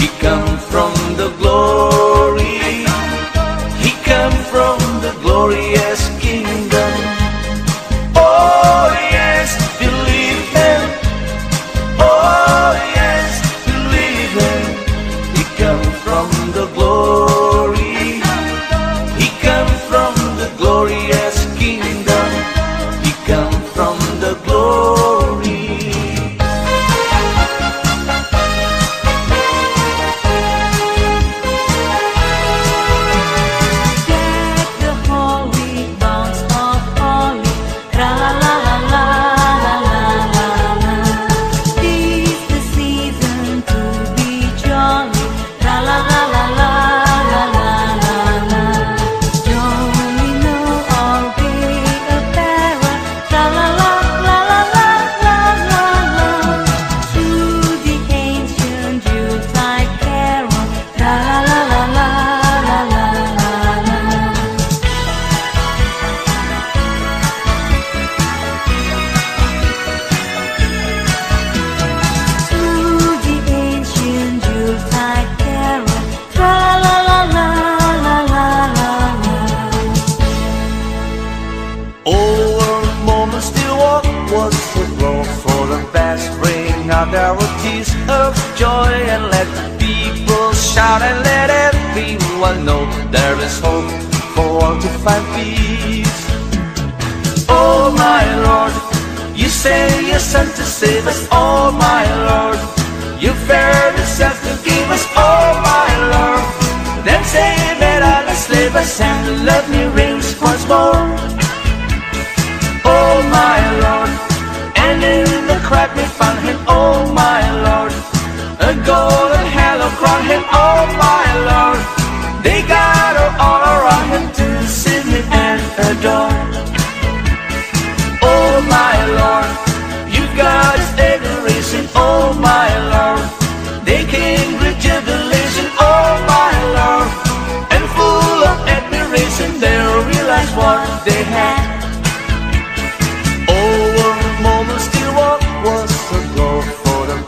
He come from the glory. He come from the glorious kingdom. Oh yes, believe him. Oh yes, believe him. He come from the glory. He come from the glorious kingdom. He come from the glory. Was the blow for the past, bring out our tears of joy, and let the people shout, and let everyone know there is hope for all to find peace. Oh my Lord, you sent your Son to save us. Oh my Lord, you fared yourself to give us. Oh my Lord, then save it all and slave us, and let me reigns once more. Oh my Lord, and in the crowd we found him. Oh my Lord, a golden halo crown him. Oh my Lord, they gather all around him to sing him and adore. Oh my Lord, you got his adoration. Oh my Lord, they came with jubilation. Oh my Lord, and full of admiration they realized what they had. Was a blow for the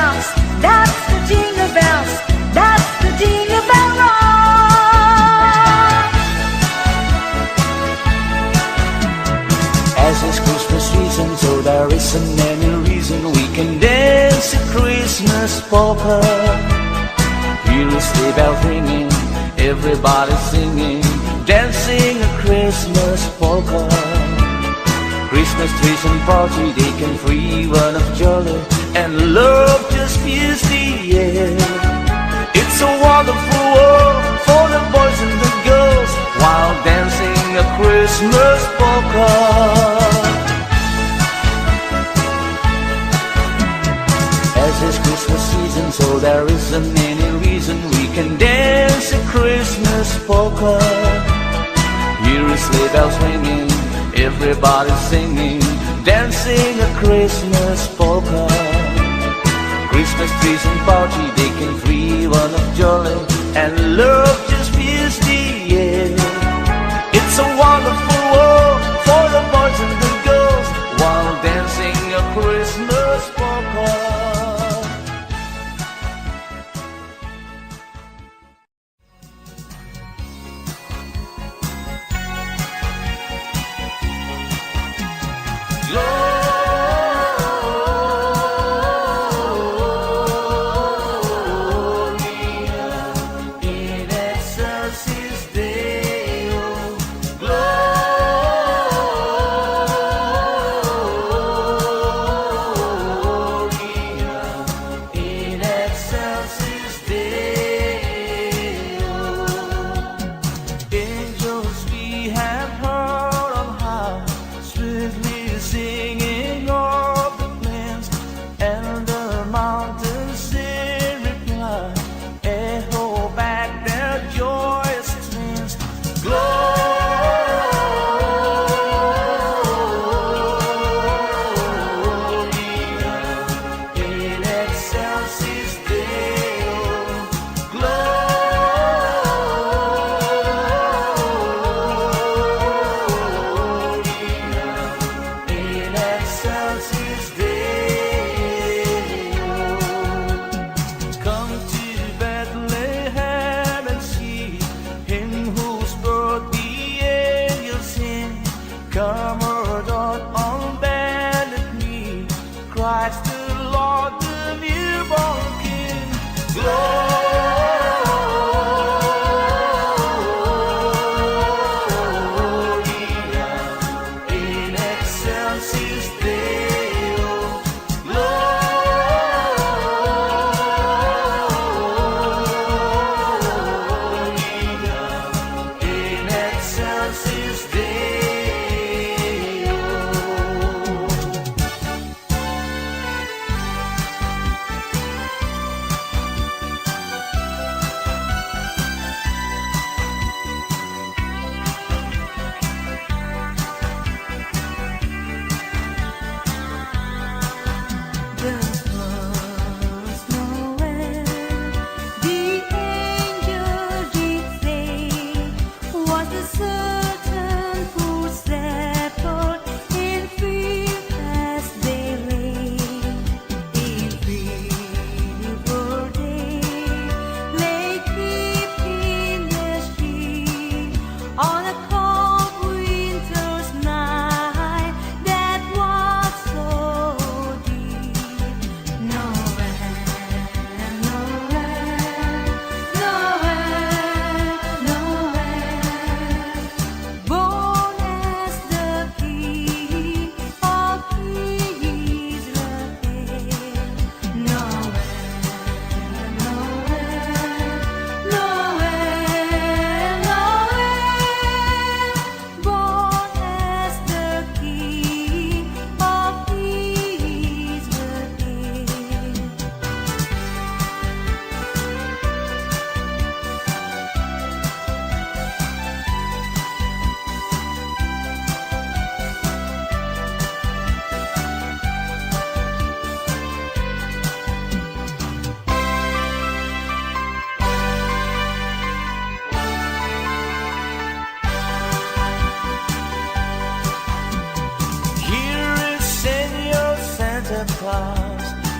bells, that's the jingle bells, that's the jingle bell rock. As it's Christmas season, so there isn't any reason we can dance a Christmas polka. Hear the sleigh bells ringing, everybody singing, dancing a Christmas polka. Christmas trees and party, they can free one of jolly, and love just fills the air. It's a wonderful world for the boys and the girls while dancing a Christmas polka. As it's Christmas season, so there isn't any reason we can dance a Christmas polka. Hear the sleigh bells ringing, everybody singing, dancing a Christmas polka. Christmas trees and party, they can free one of jolly, and love just fills the air. It's a wonderful world for the boys and the girls while dancing a Christmas polka.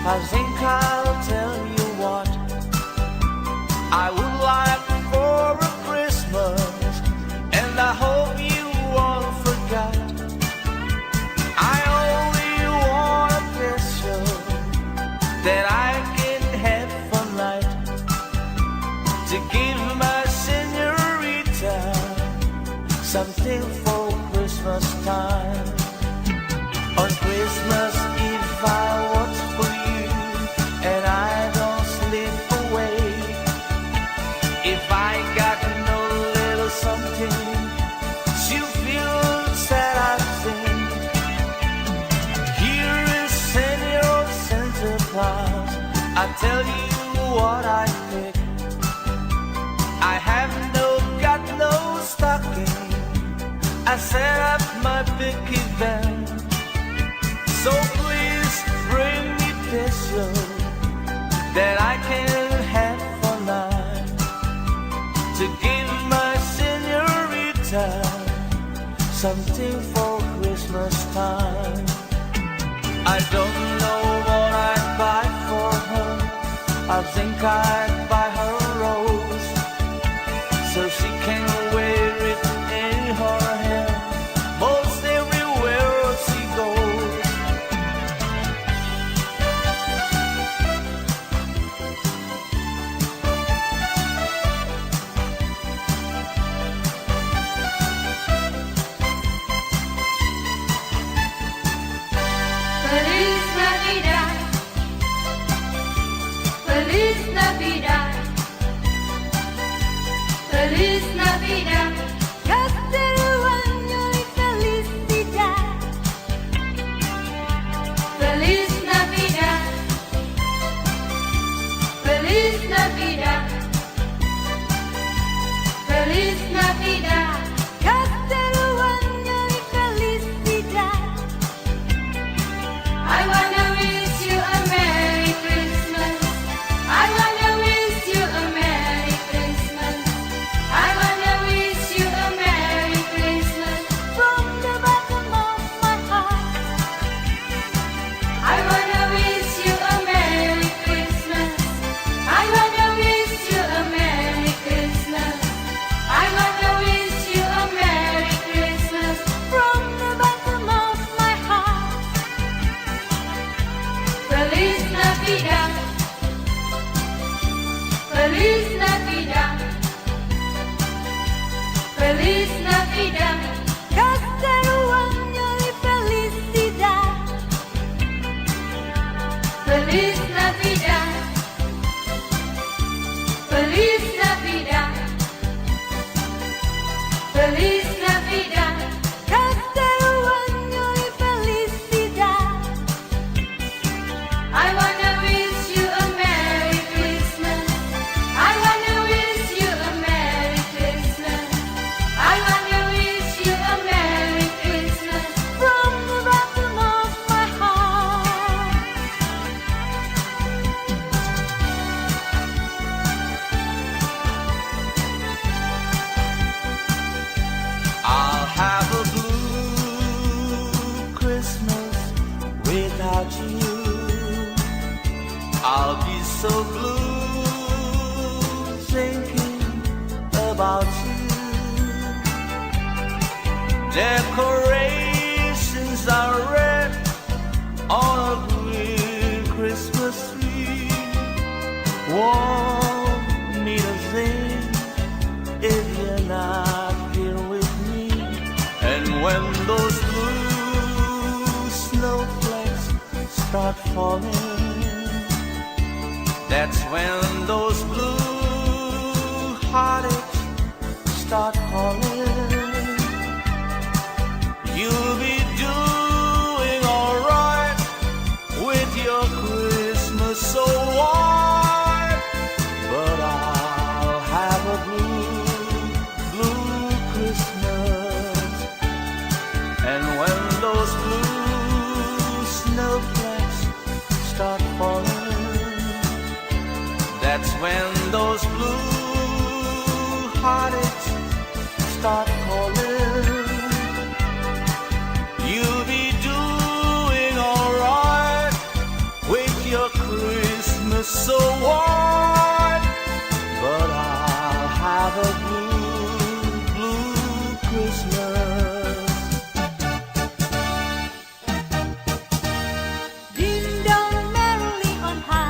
I think I'll that I can have for night to give my señorita something for Christmas time. On Christmas Eve I watch for you and I don't sleep away. If I got no little something, she'll feel sad, I think. Here is Senor Santa Claus, I tell you what I pick. I have got no stocking, I set up my big event. So please bring me peso that I can have for night to give my señorita something for Christmas time. I don't know what I'd buy for her. I think I'd buy her a rose so she can wear it in her hair most everywhere she goes. Feliz Navidad, Feliz Navidad, Feliz Navidad, Castelo año y felicidad. Feliz Navidad, Feliz Navidad, Feliz Navidad, Castelo año y felicidad. I wanna wish you a Merry Christmas. I wanna wish you a Merry Christmas. I wanna wish you a Merry Christmas from the bottom of my heart. I wanna wish you a Merry Christmas. I wanna wish you a Merry Christmas. I wanna wish you a Merry Christmas from the bottom of my heart. Feliz Navidad, Feliz Navidad, Feliz Navidad, Castelo año y felicidad. Feliz Navidad, Feliz Navidad, Feliz Navidad, Castelo año y felicidad. I wanna wish you a Merry Christmas. I wanna wish you a Merry Christmas. I wanna wish you a Merry Christmas from the bottom of my heart. I'll have a blue Christmas without you. I'll be so blue thinking about you. Decorations are red on a green Christmas tree. Won't need a thing if you're not here with me. And when those blue snowflakes start falling, that's when those blue heartaches start calling. You'll be doing alright with your Christmas so white, but I'll have a blue Christmas. And when those blue snowflakes start falling, that's when those blue heartaches start calling. You'll be doing alright with your Christmas so white, but I'll have a blue Christmas. Ding dong merrily on high.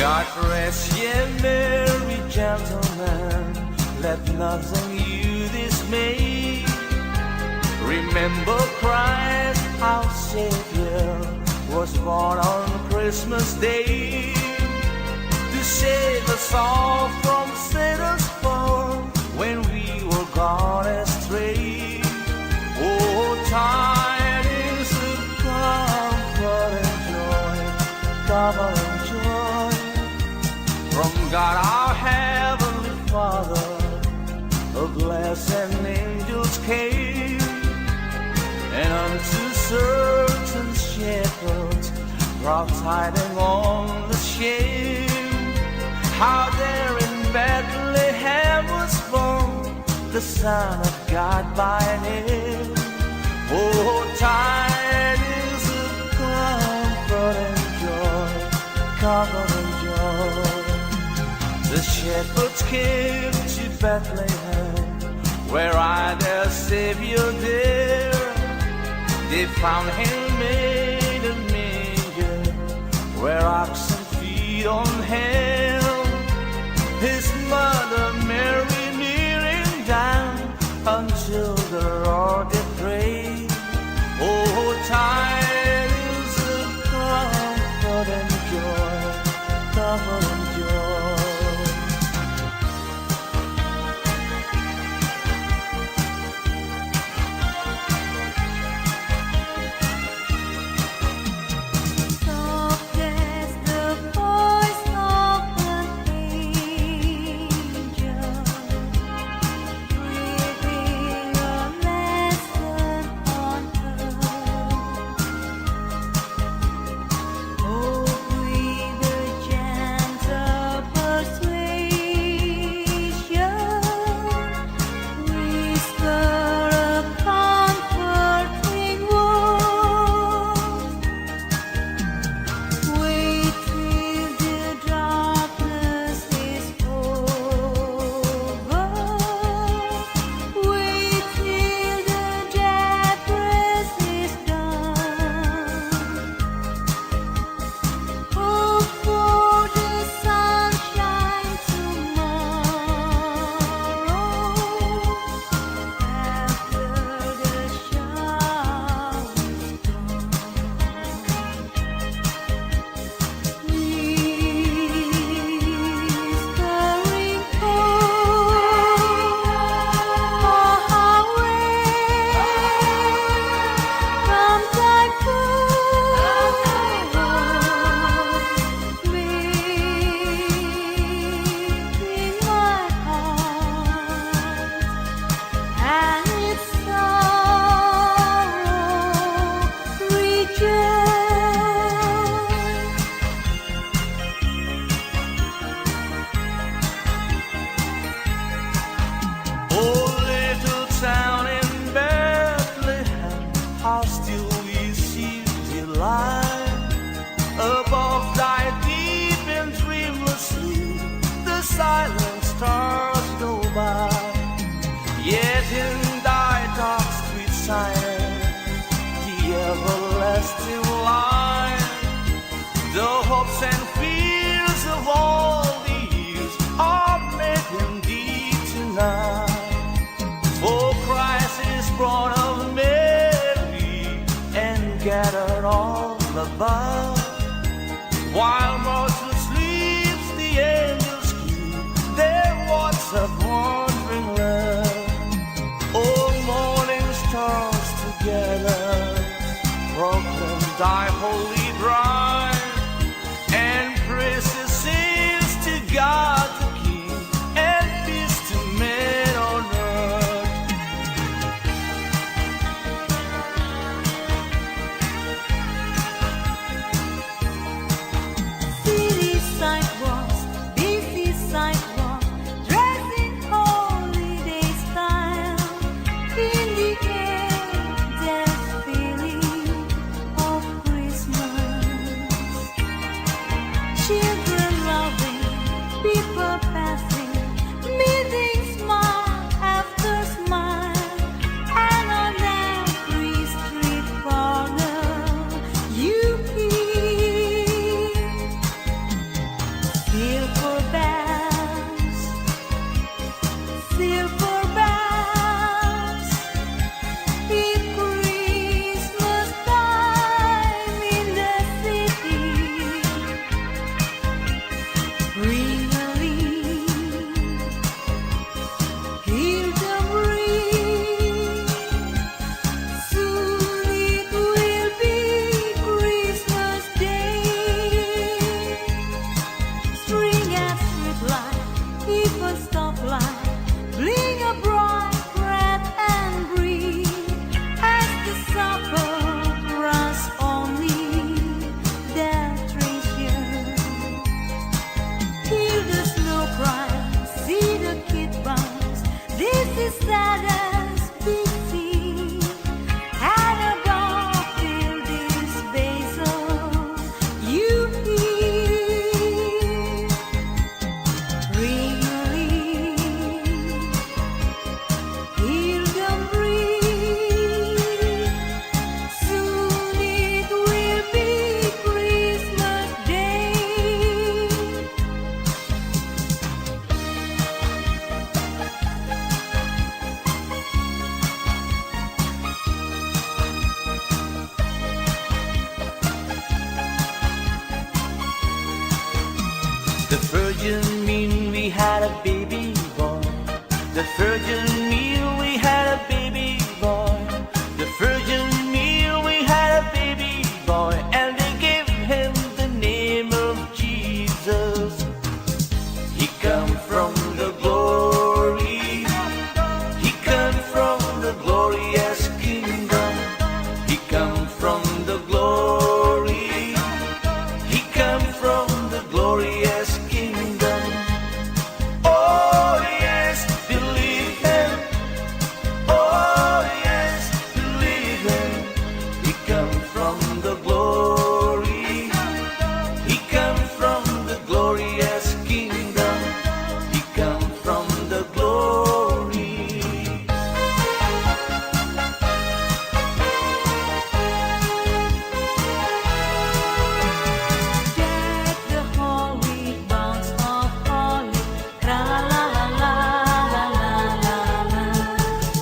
God rest ye merry gentlemen, let nothing you dismay. Remember Christ our Savior was born on Christmas Day to save us all from Satan's fall when we were gone astray. Oh, tidings of comfort and joy, comfort and joy from God our Heavenly Father. A blessed angels came, and unto certain shepherds brought tidings on the shame, how there in Bethlehem was born the Son of God by name. Oh, tidings of comfort and joy, comfort and joy. The shepherds came to Bethlehem, where I their Savior there. They found him made a manger, where oxen feed on him. His mother Mary kneeling down until the Lord did pray. Oh, tidings of comfort and joy, comfort and joy. Silent stars go by, yet in thy dark street silent, the everlasting light, the hopes and fears of all the years are made in thee tonight. For Christ is born of Mary and gathered all above, while mortal sleeps the angels their words of wandering love. Oh, morning stars together proclaim thy holy bride, and praises sings to God the King, and peace to men on earth. City sidewalks, busy sidewalks, dressing holiday style. In the air, there's feeling of The virgin mean we had a baby boy. The virgin mean we had a baby boy. The virgin mean we had a baby boy, and they gave him the name of Jesus. He come from the glory. He come from the glorious kingdom. He come from the glory. He come from the glorious kingdom. Oh yes, believe him. Oh yes, believe him. He come from the glory. He come from the glorious kingdom. He come from the glory. Deck the holy bounds of holly, tra la la la la la la la.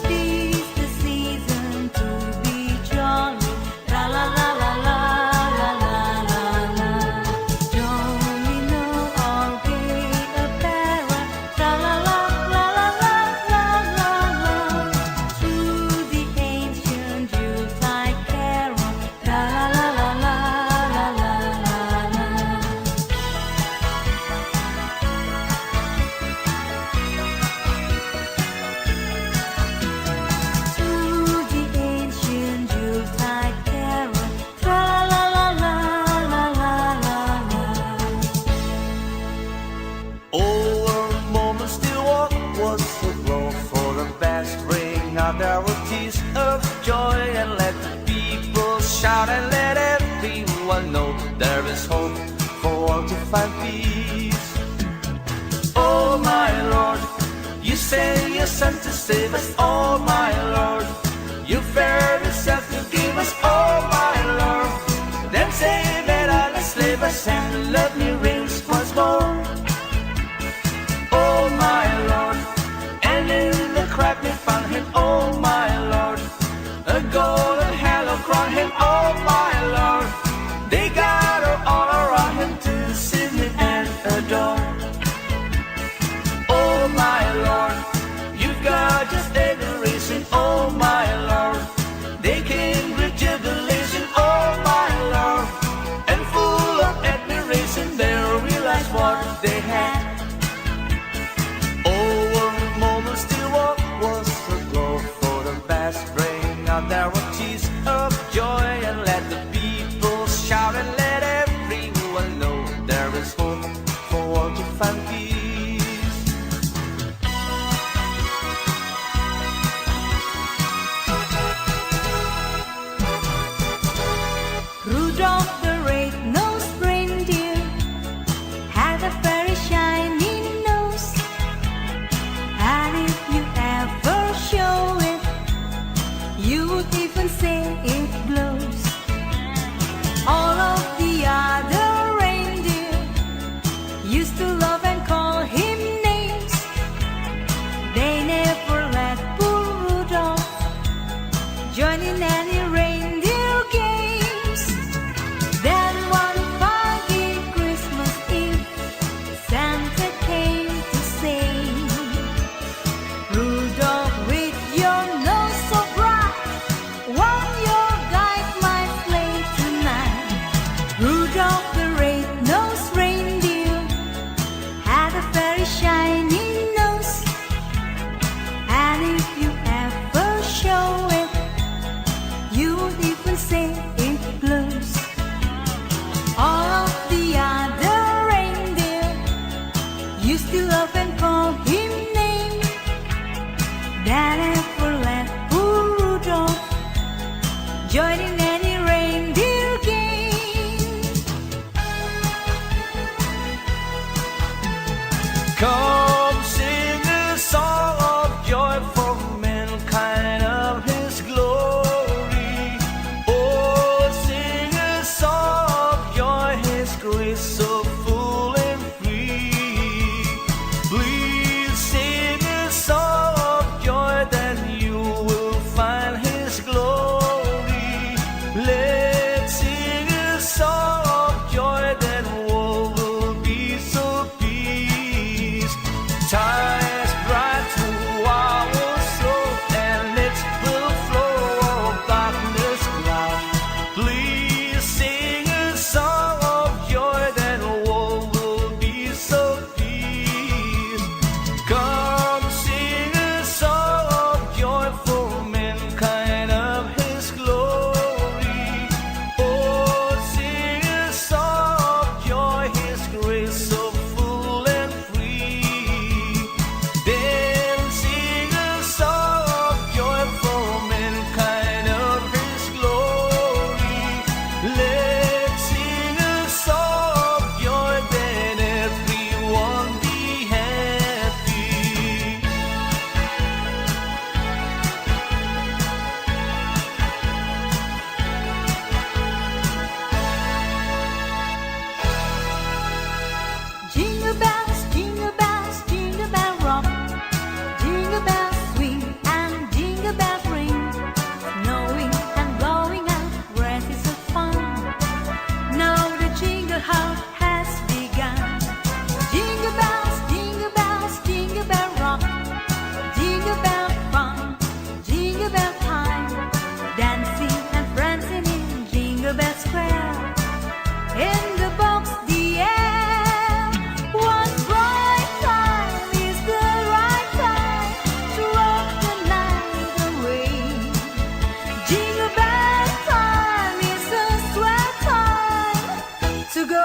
Tis the season to be jolly, tra la la la la la la la la. Don't we know all gay apparel, tra la la la la la la la la. Through the ancient Yuletide carol, tra la la la la la la la. Through the ancient Yuletide carol, tra la la la la la la la. Over moments still walk was the glow for the best. Bring out our tears of joy and let the people shout and let everyone know there is hope for all to find peace. Oh my Lord, you sent your Son to save us. Oh my Lord, you fared yourself to give us. Oh my Lord, then say that I'll slave us and love me reigns once more. Oh my Lord, and in the crack we found him. Oh my Lord, a golden halo crown him. Oh my Lord, they gather all around him to sing him and adore. Oh my Lord, you've got just adoration. Oh my Lord, they came with jubilation. Oh my Lord, and full of admiration they realized what they had. Over moments still walk was the glow for the best. Bring out their tears of joy and let the people shout and let everyone know there is hope for all to find peace. Rudolph the red-nosed reindeer had a very shiny nose, and if you ever show it, you would even say it blows. All of the other reindeer used to love and call him names. They never let poor Rudolph join in any reindeer games. Then one foggy Christmas Eve, Santa came to say, Rudolph, with your nose so bright, won't you guide my sleigh tonight? Rudolph the red-nosed reindeer had a very shiny nose, and if you ever show it, you would even say it blows. All of the other reindeer used to love and call him names. That never let poor Rudolph join in any reindeer game. Come sing a song of joy for mankind of his glory. Oh, sing a song of joy, his grace so full and free. Please sing a song of joy, then you will find his glory. Let's sing a song of joy, then all will be so pure.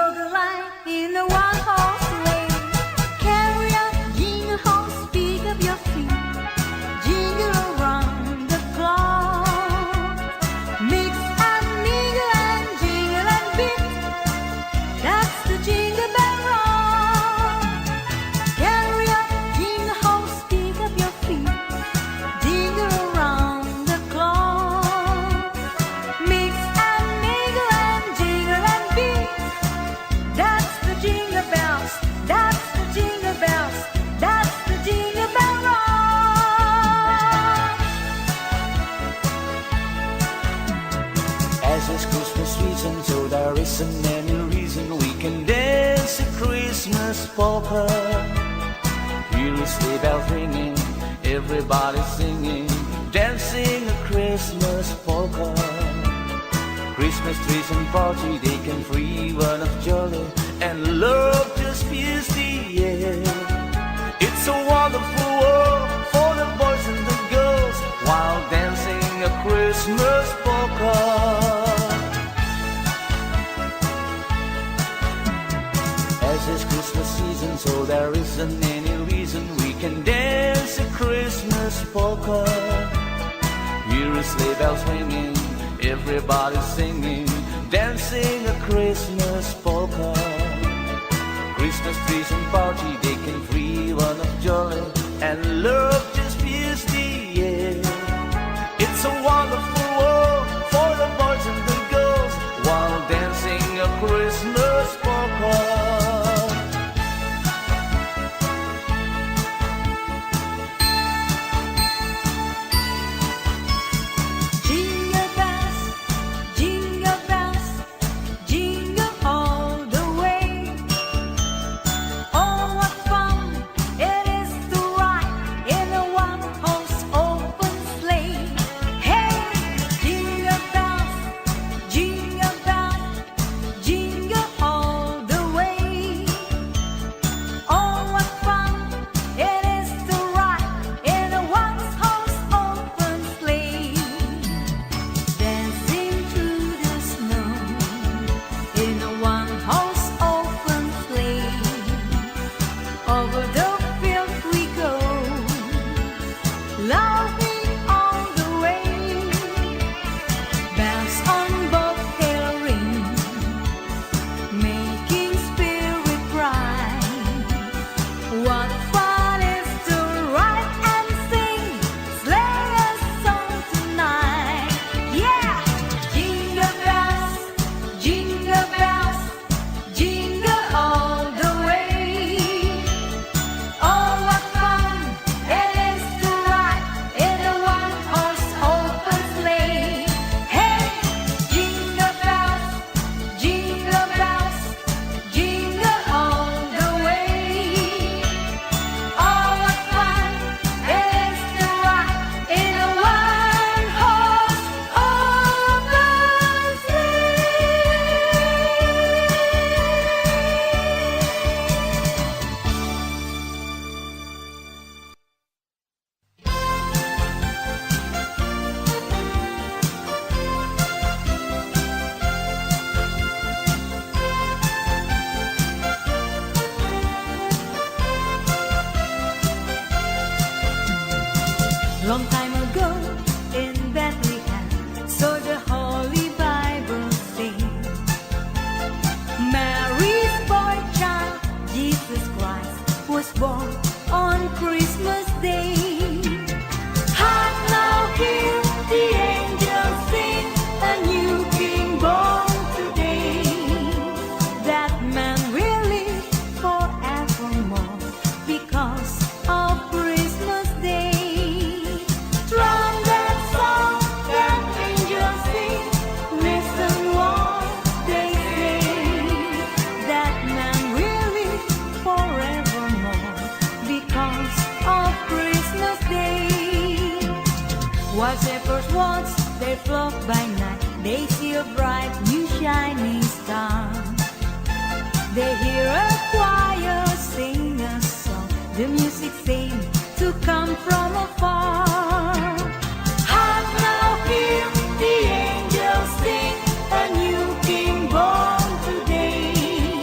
Dog line in a one-horse sleigh. Carry on, jingle horse, pick up your feet. Jingle around the clock. Mix and mingle and jingle and beat. That's the jingle bell rock. Carry on, jingle horse, pick up your feet. Jingle around the clock. Mix and mingle and jingle and beat. That's the jingle bells. That's the jingle bells. That's the jingle bell rock. As it's Christmas season, so there isn't any reason we can dance a Christmas polka. Hear a sleigh bell ringing, everybody singing, dancing a Christmas polka. Christmas trees and party, they can free one of jolly, and love just fills the air. It's a wonderful world for the boys and the girls while dancing a Christmas polka. As it's Christmas season, so there isn't any reason we can dance a Christmas polka. Hear a sleigh bells ringing, everybody singing, dancing a Christmas polka. Christmas trees and party, they can free one of jolly, and love just fills the air. It's a wonderful world for the boys and the girls while dancing a Christmas polka. Jingle bells, jingle all the way. Oh, what fun it is to ride in a one-horse open sleigh. Hey, jingle bells, jingle all the way. Oh, what fun it is to ride in a one-horse open sleigh. Dancing through the snow in a one-horse open sleigh. Over the field we go, laughing all the way. Bells on both hill ring, making spirit bright. What fun is to ride and sing sleigh song tonight. Yeah! Jingle bells, jingle all the way. Oh, what fun it is to ride in a one-horse open sleigh. Hey, jingle bells, jingle all the way. Oh, what fun it is to ride in a one-horse open Long time ago in Bethlehem, so the Holy Bible sings, Mary's boy child, Jesus Christ, was born on Christmas Day. Hark now, hear the angels sing, a new King born today. That man will live forevermore because of Christmas Day. Trumpet song that angels sing, listen what they say. That man will live forevermore because of Christmas Day. While shepherds watch their flock by night, they see a bright new shining star. They hear a choir sing a song, the music seems to come from afar. Hark now, hear the angels sing, a new King born today.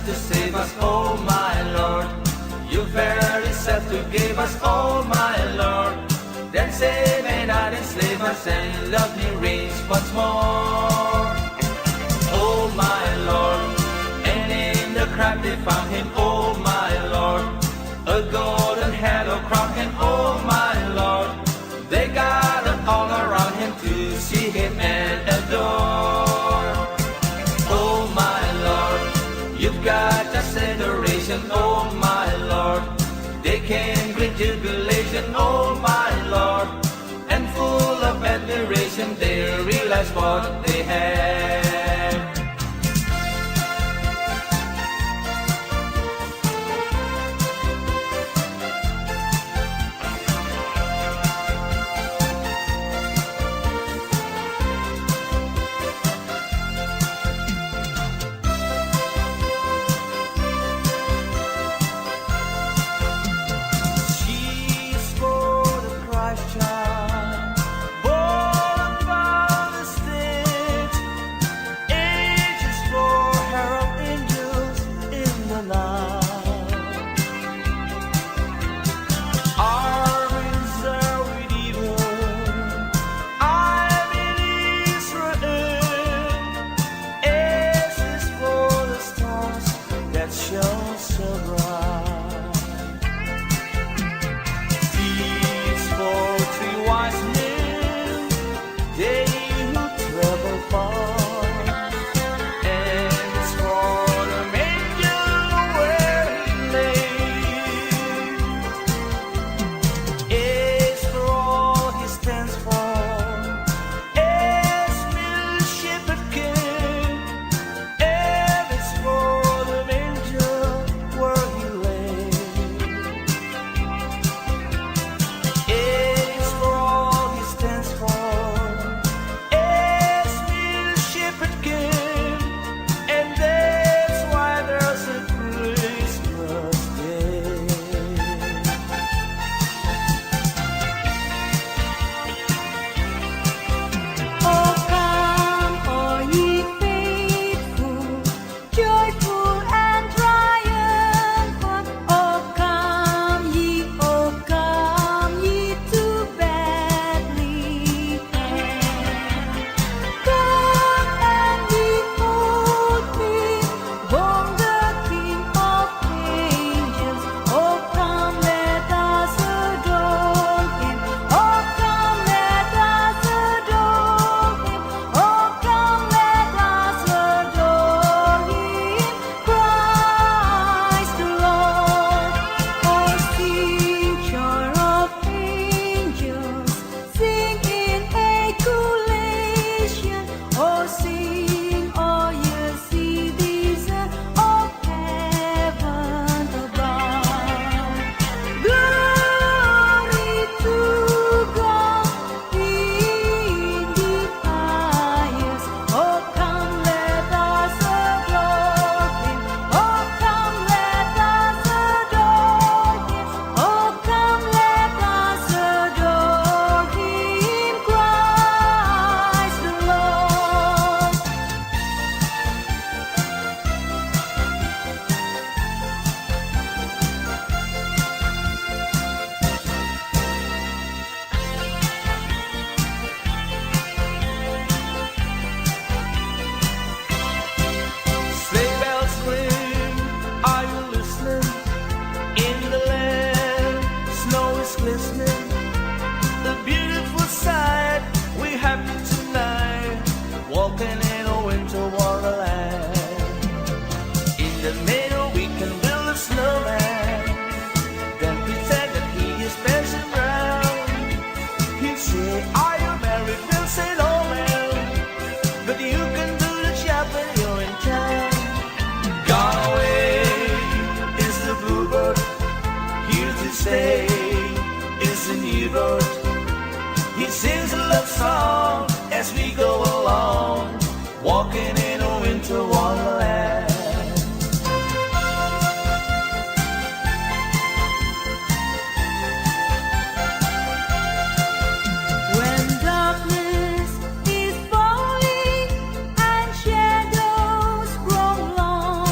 to save us, oh my Lord. You very self to give us, oh my Lord. Then save and not enslave us, and love me reigns once more. Oh my Lord, and in the crowd they found him, oh my Lord. A golden halo crown him, oh my Lord. They gathered all around him to see him and adore. Oh my Lord, you've got just adoration, oh my Lord. They came with jubilation, oh my Lord. And full of admiration they realized what they had. say is a new bird. He sings a love song as we go along, walking in a winter wonderland. When darkness is falling and shadows grow long,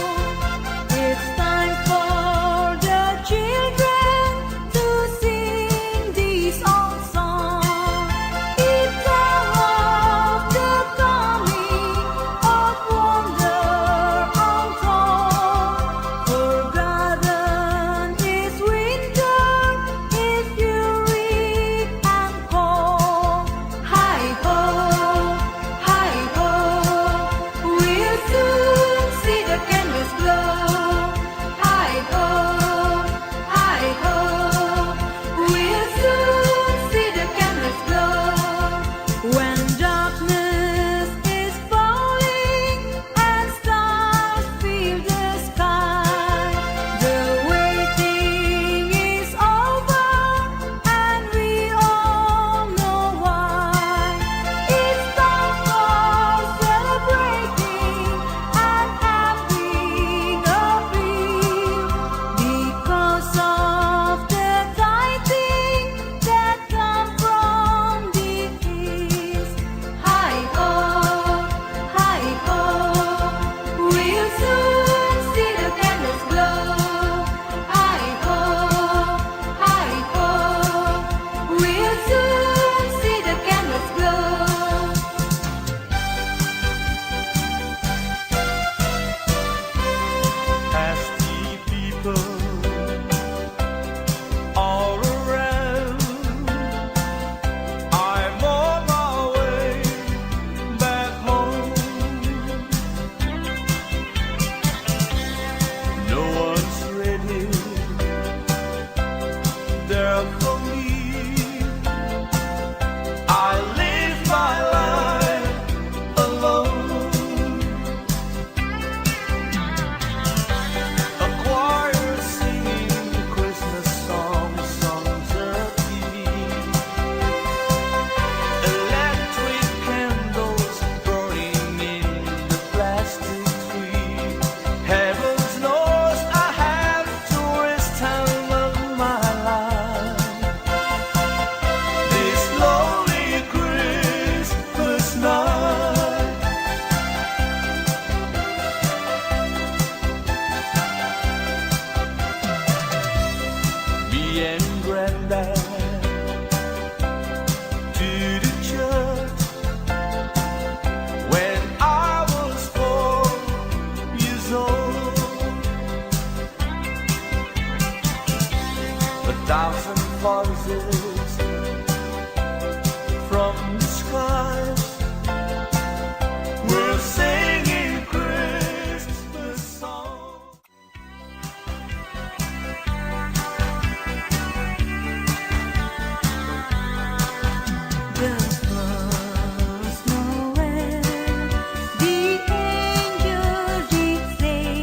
care for me. I live my life alone. A choir singing Christmas songs on the TV. Electric candles burning in the plastic tree. Heaven knows I have to waste time of my life. This lonely Christmas night. Me and Granddad to the church when I was 4 years old. A thousand voices from the skies were singing Christmas songs. The first Noel, the angel did say,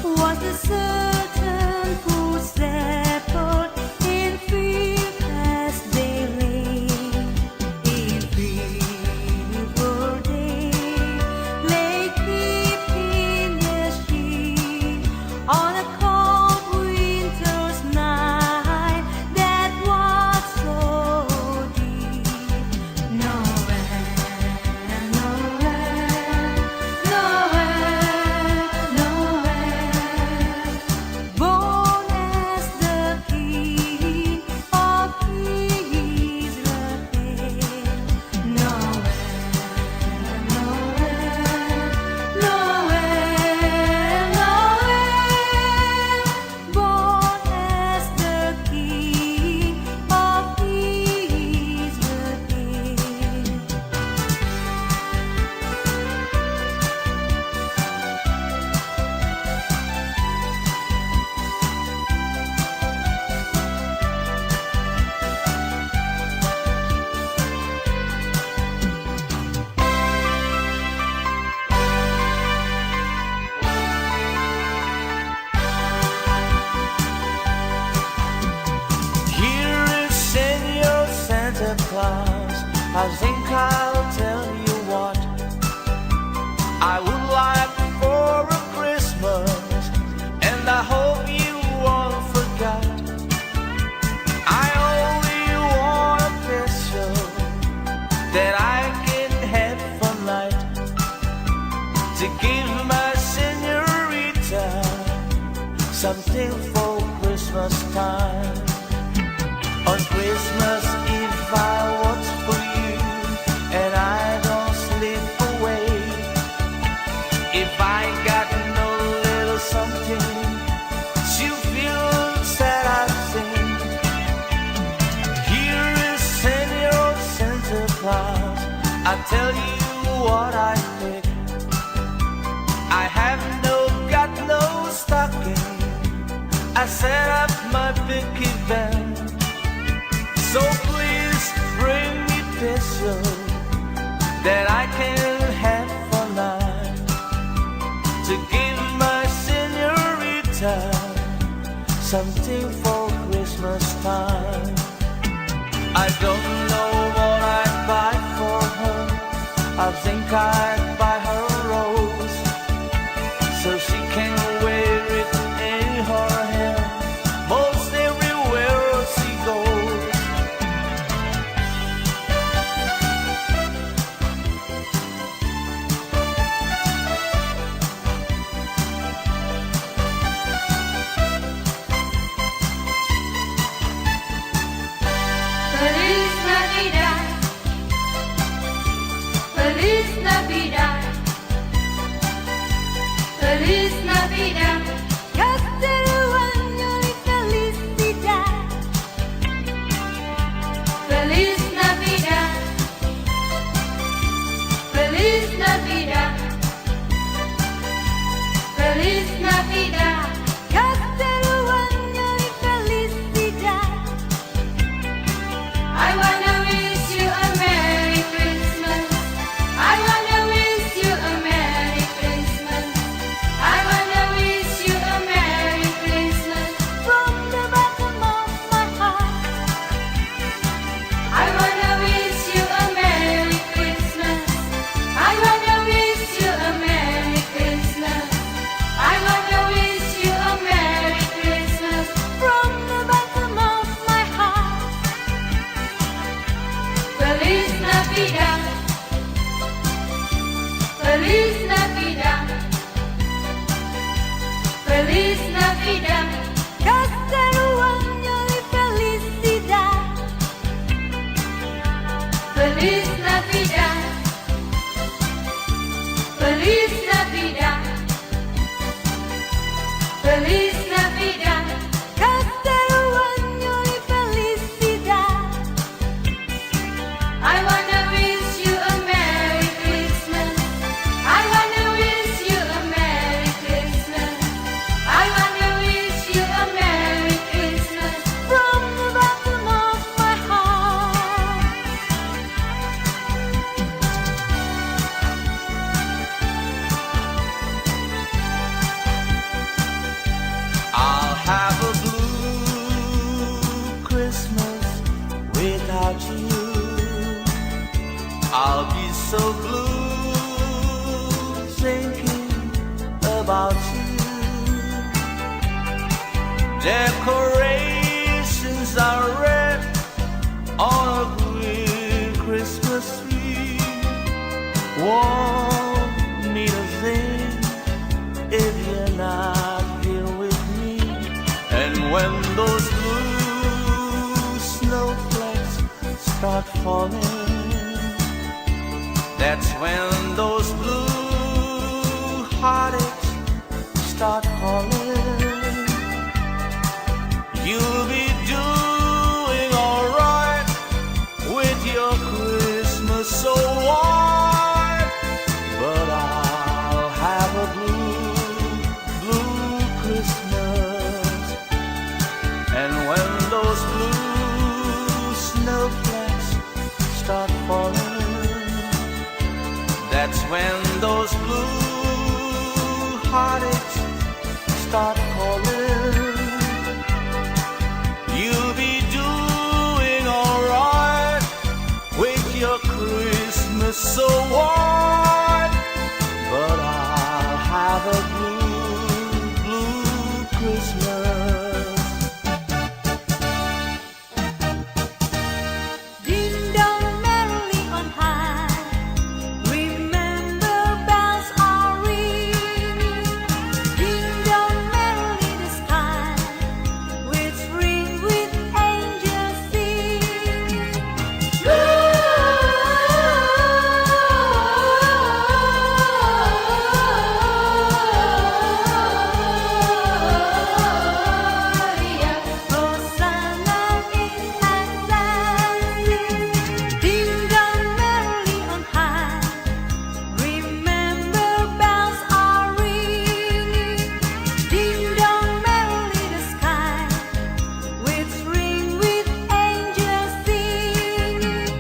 was the certain whose shepherd in field as they lay. In field were they, lay keeping their sheep on a cold winter's night that was so deep. Noel, Noel, Noel, Noel, born as the King of Israel. Noel, Noel, Noel, Noel, born as the King of Israel. Here is Senor Santa Claus. I think I'll tell you what I would like for a Christmas, and I hope you won't forget. I only want a pistol that I can have for night to give my senorita something for Christmas time. On Christmas Eve I watch for you and I don't slip away. If I got no little something, she feels that I sing. Here is Senor Santa Claus. I tell you what I think. I have got no stocking. I set up my picket band. So please bring me pistol that I can have for night to give my senorita something for Christmas time. I don't know what I'd buy for her. I think I'd buy her a rose so she can wear it in her hair most everywhere she goes. Feliz Navidad, Feliz Navidad, Feliz Navidad, Castello año y felicidad. Feliz Navidad, Feliz Navidad, Feliz Navidad, Castello año y felicidad. That's when those blue heartaches start calling. You'll be doing alright with your Christmas so white, but I'll have a blue Christmas. And when those blue snowflakes start falling, that's when those blue heartaches start calling. You'll be doing alright with your Christmas so white, but I'll have a blue Christmas. Ding dong merrily on high, remember bells are ringing. Ding dong merrily the sky, which ring with angels singing. Gloria, Hosanna in excelsis. Ding dong merrily on high, remember bells are ringing. Ding dong merrily the sky, which ring with angels singing.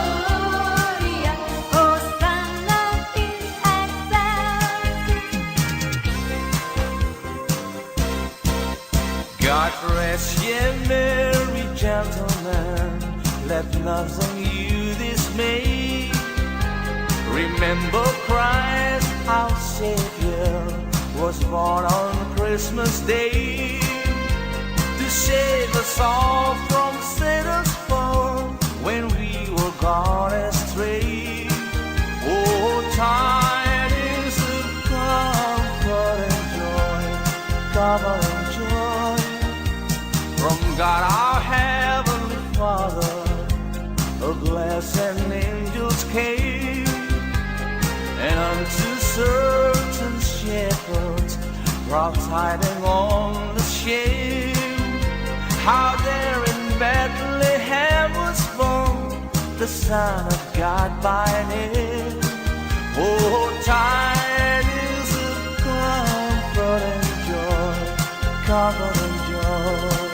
Gloria, Hosanna in excelsis. God rest ye merry gentlemen, let nothing you dismay. Remember Christ our Savior was born on Christmas Day to save us all from Satan's fall when we were gone astray. Oh, tidings of comfort and joy, comfort and joy from God our Heavenly Father. A glass and angels came, and unto certain shepherds brought tidings on the shame, how there in Bethlehem was born the Son of God by name. Oh, tidings of comfort and joy, comfort and joy.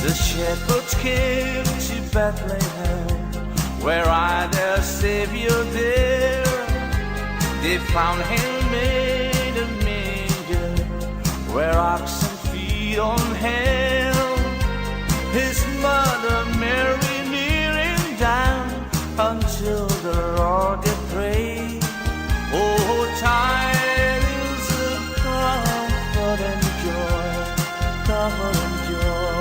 The shepherds came to Bethlehem, where I their Savior there. They found him made a manger, where oxen feed on him. His mother Mary kneeling down until the Lord did pray. Oh, tidings of comfort and joy, comfort and joy.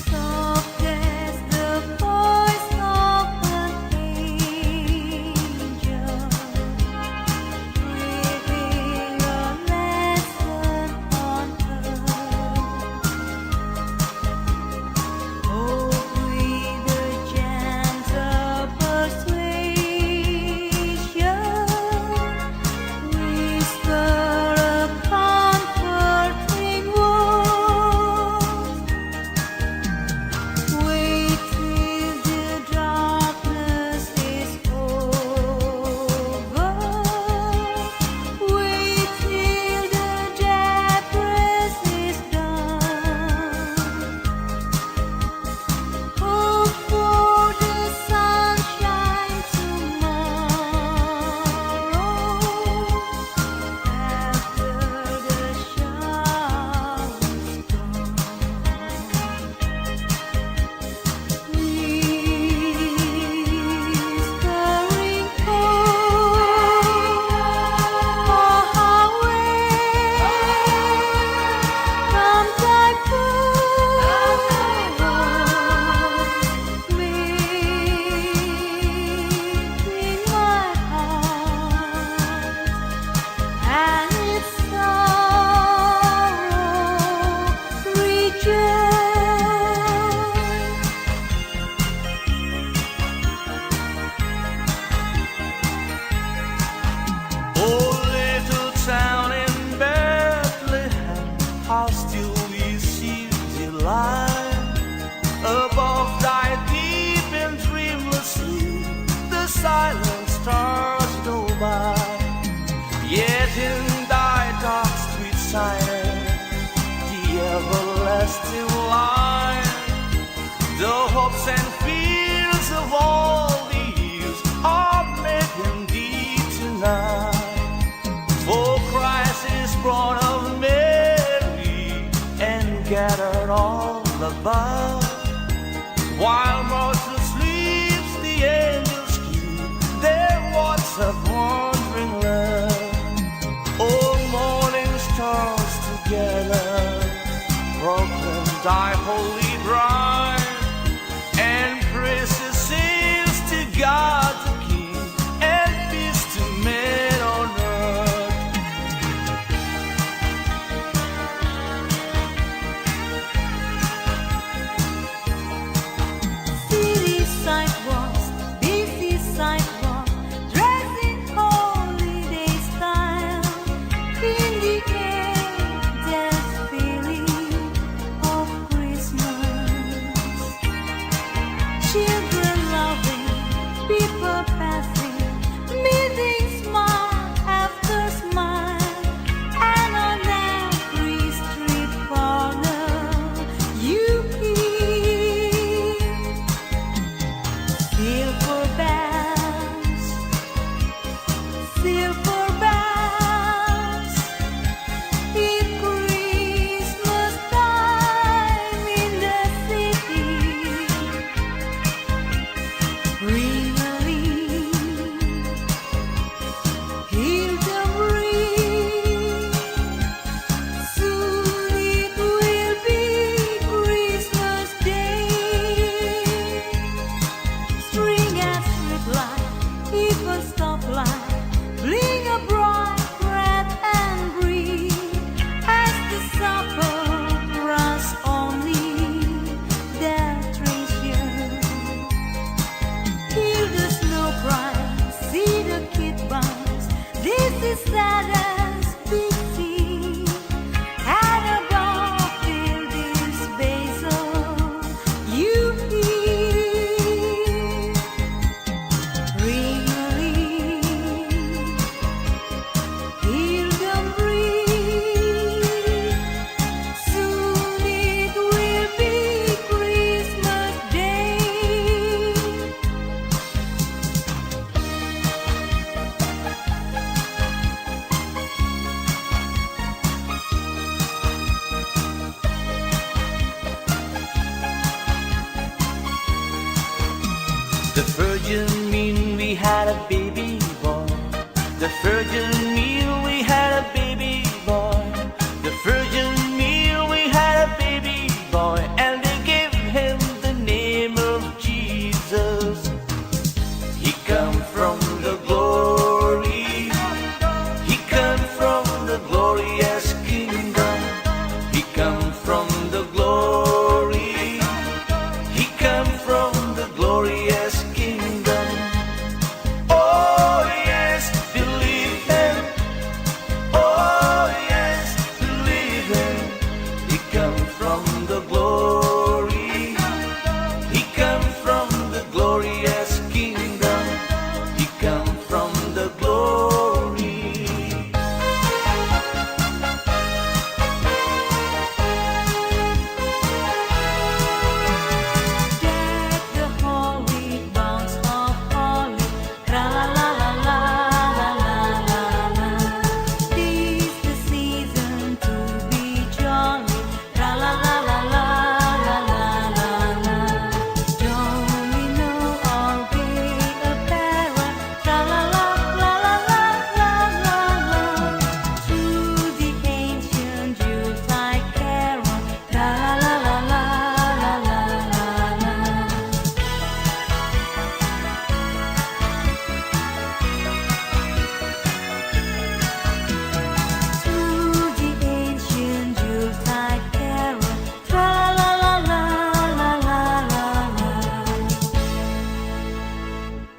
Soft as the voice of an angel, breathing a lesson on everlasting light. The hopes and fears of all the years are made indeed tonight. For Christ is born of Mary and gathered all above. While mortal sleeps, the angels keep their watch of wandering love. All morning stars together proclaim thy holy bride, and praises sings to God the King, and peace to men on earth. City sidewalks, busy sidewalks, dressed in holiday style. In the air, there's feeling of Christmas. Children loving, people passing, meeting smile after smile, and on every street corner you hear silver bells, silver bells. It's Christmas time in the city. Really, hear the breeze. Soon it will be Christmas Day. String and strip light, even stoplight, bling a bright red and green. As the supper runs only their treasure. Hear the snow cry, see the kid bounce. This is Santa's big scene. And above buildings basil, you hear ringling, hear the breeze. Soon it will be Christmas Day. The Virgin mean we had a baby boy. The Virgin mean we had a baby boy. The Virgin mean we had a baby boy, and they gave him the name of Jesus. He come from the glory. He come from the glorious kingdom. He come from the glory. He come from the glorious kingdom. Oh yes, believe him. Oh yes, believe him. He come from the glory. He come from the glorious kingdom. He come from the glory. Deck the holy bounds of holly, tra la la la la la la la la. This the season to be jolly, tra la la la la la la la la. Don't we know our gay apparel, tra la la la la la la la la. Through the ancient Yuletide carol, tra la la la la la la la. Through the ancient Yuletide carol, tra la la la la la la la.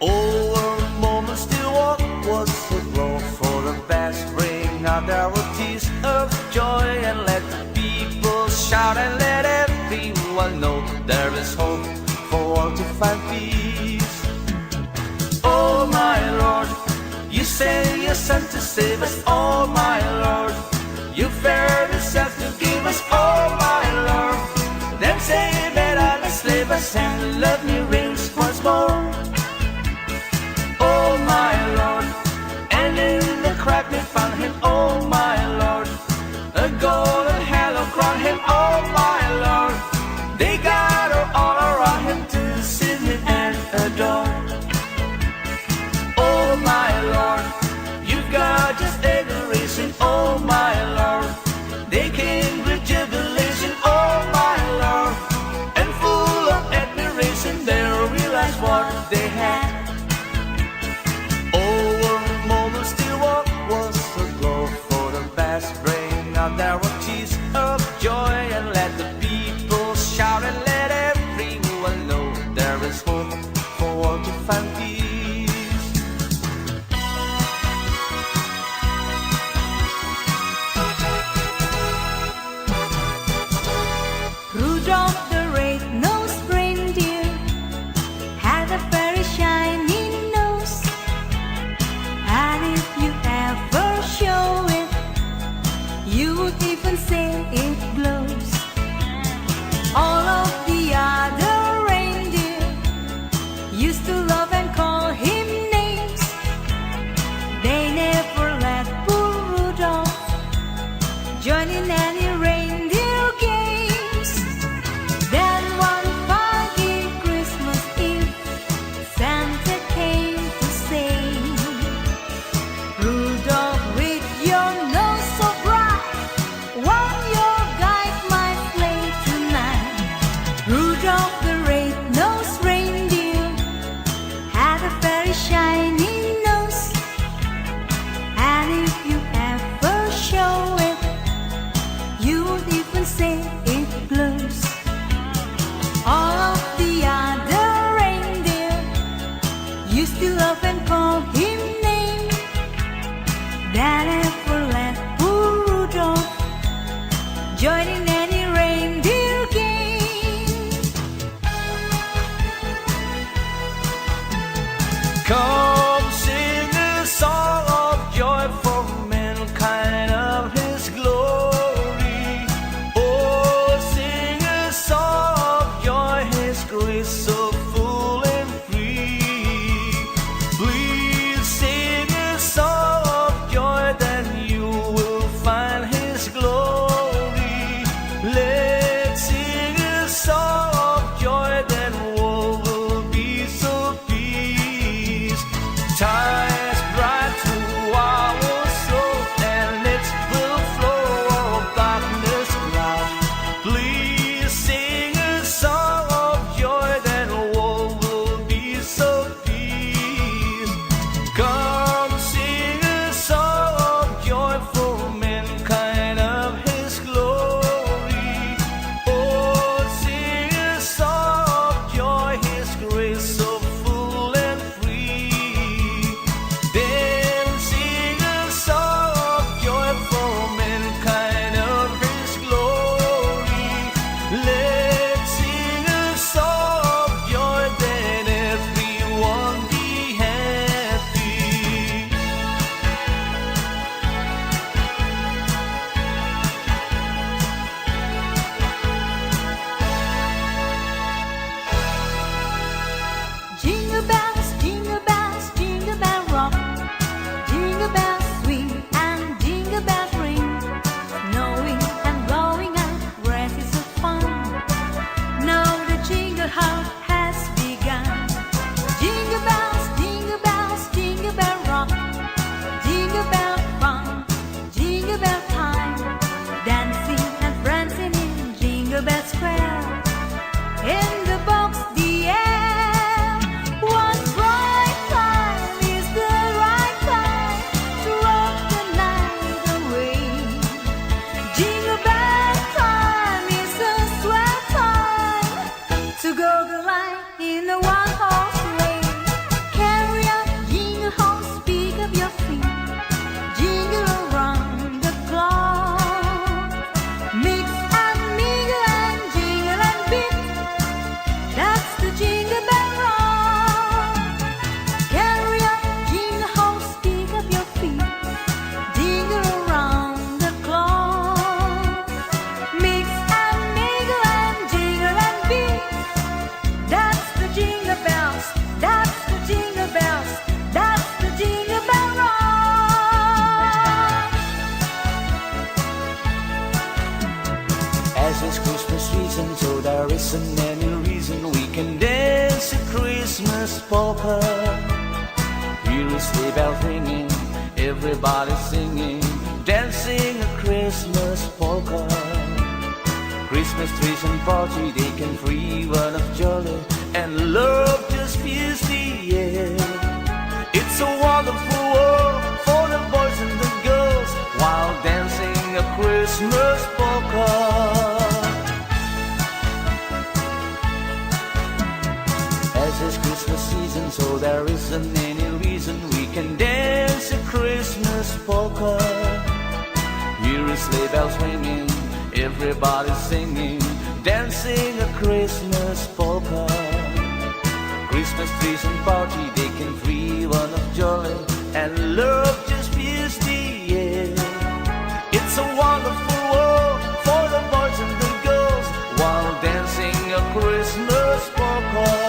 Over moments still walk was a blow for the best. Bring out our tears of joy and let the people shout and let everyone know there is hope for all to find peace. Oh my Lord, you sent your Son to save us. Oh my Lord, you fared yourself to give us. Oh my Lord, out there with tears of joy, and let the people shout and let everyone know there is hope for all to find peace. Rudolph the red-nosed reindeer had a very shiny nose, and if you ever show it, you would even say it glows. All of the other reindeer used to love and call him names. They never let poor Rudolph join in any reindeer games. Then one foggy Christmas Eve, Santa came to say, Rudolph, with your nose so bright, won't your guide my sleigh tonight? Rudolph the red-nosed reindeer had a very shiny nose, and if you ever show it, you would even say it glows. All of the other reindeer used to love and call him names. That never let poor Rudolph join in any reindeer game. Come sing a song of joy for mankind of his glory. Oh, sing a song of joy, his grace so full and free. Please sing a song of joy, then you will find his glory. Let's sing a song of joy, then all will be so peace. Ties bright to our soul, and it will flow of darkness cloud. Please sing a song of joy, then all will be so peace. Come sing a song of joy for mankind of his glory. Oh, sing a song of joy, his grace so full and free. Then sing a song of joy for mankind of his glory. Let's sing a song of joy, then everyone be happy. Jingle bells, jingle bells, jingle bell rock. Jingle bells swing and jingle bells ring. Snowing and blowing and races of fun. Now the jingle hop has begun. Jingle bells, jingle bells, jingle bell rock. Jingle bell fun, jingle bell time. Dancing and prancing in Jingle Bell Square. In the box, the air. One bright time is the right time to rock the night away. Jingle bell time is a swell time to go the line in a one-horse race. Carry up, jingle horse, pick up your feet. Jingle around the clock. Mix and mingle and jingle and beat. That's the jingle bell rock. Carry up, jingle horse, pick up your feet. Jingle around the clock. Mix and mingle and jingle and beat. That's the jingle bells. That's the jingle bells. That's the jingle bell rock. As it's Christmas season, so there isn't any reason we can dance a Christmas polka. Here is sleigh bells ringing, everybody singing, dancing a Christmas polka. Christmas trees and party, they can free one of jolly, and love just fills the air. It's a wonderful world for the boys and the girls, while dancing a Christmas Christmas polka. Hear his sleigh bells ringing, everybody singing, dancing a Christmas polka. Christmas trees and party, they can free one of joy, and love just fills the air. It's a wonderful world for the boys and the girls while dancing a Christmas polka.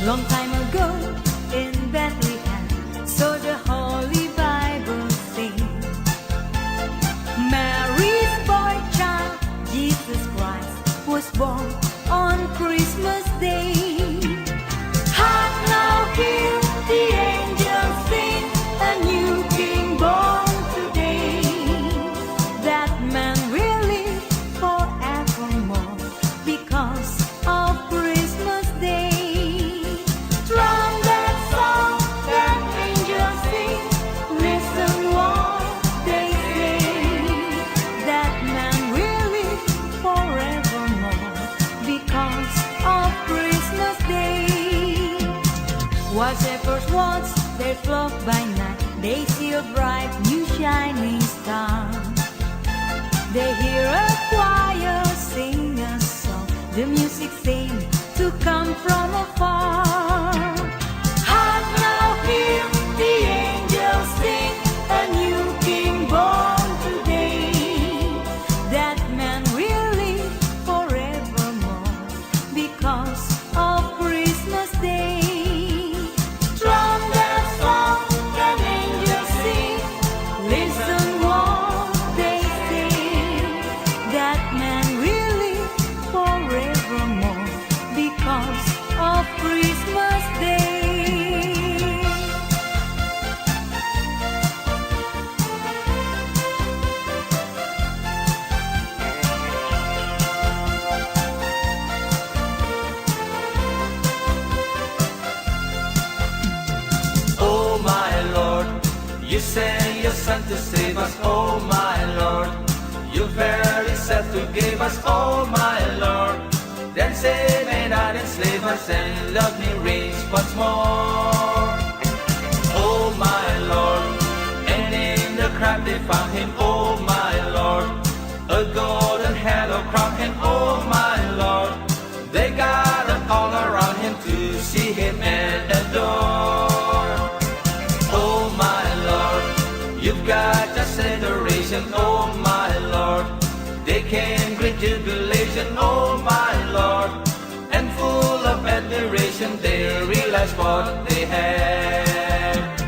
Long time ago in Bethlehem, so the Holy Bible sings, Mary's boy child, Jesus Christ, was born on Christmas Day. Hark now, hear the angels sing, a new King born today. That man will live forevermore because of Christmas Day. While shepherds watch their flock by night, they see a bright new shining star. They hear a choir sing a song, the music seems to come from afar. Hark now, hear the angels sing, a new King born today. That man will live forevermore because of Christmas Day. You sent your Son to save us, oh my Lord. You very self to give us, oh my Lord. Then save and not enslave us, and love me reigns once more. Oh my Lord, and in the crowd they found him, oh my Lord. A golden halo crown him, oh my Lord. They gathered all around him to see him and adore. You've got just adoration, oh my Lord. They came great jubilation, oh my Lord. And full of admiration, that's what they have.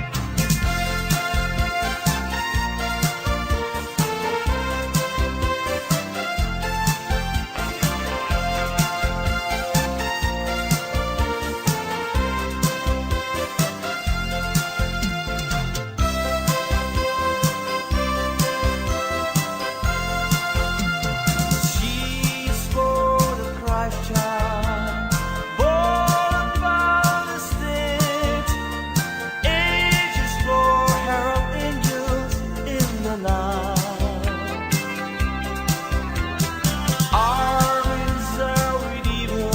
She's for the Christ child, born by the state. Ages for herald angels in the night. Our reserve with evil,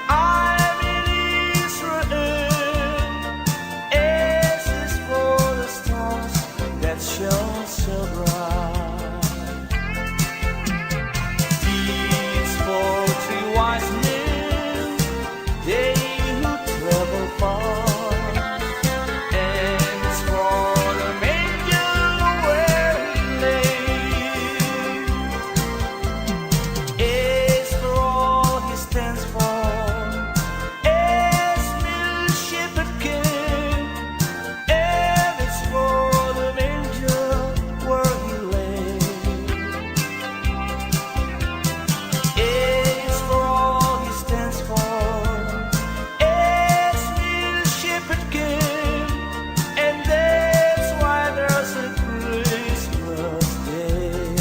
I'm in Israel. S is for the stars that shone so bright. It's for three wise men, they who travel far. And it's for the manger where he lay. It's for all he stands for. It's little shepherd king. And it's for the manger where he lay. It's for all he stands for. It's little shepherd king. And that's why there's a Christmas day.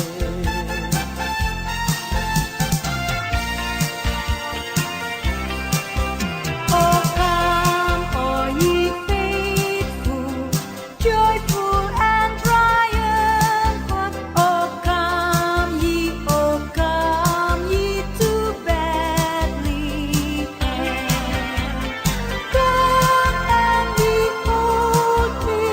Oh, come, all ye faithful, joyful and triumphant. Oh, come ye to Bethlehem. Come and behold me,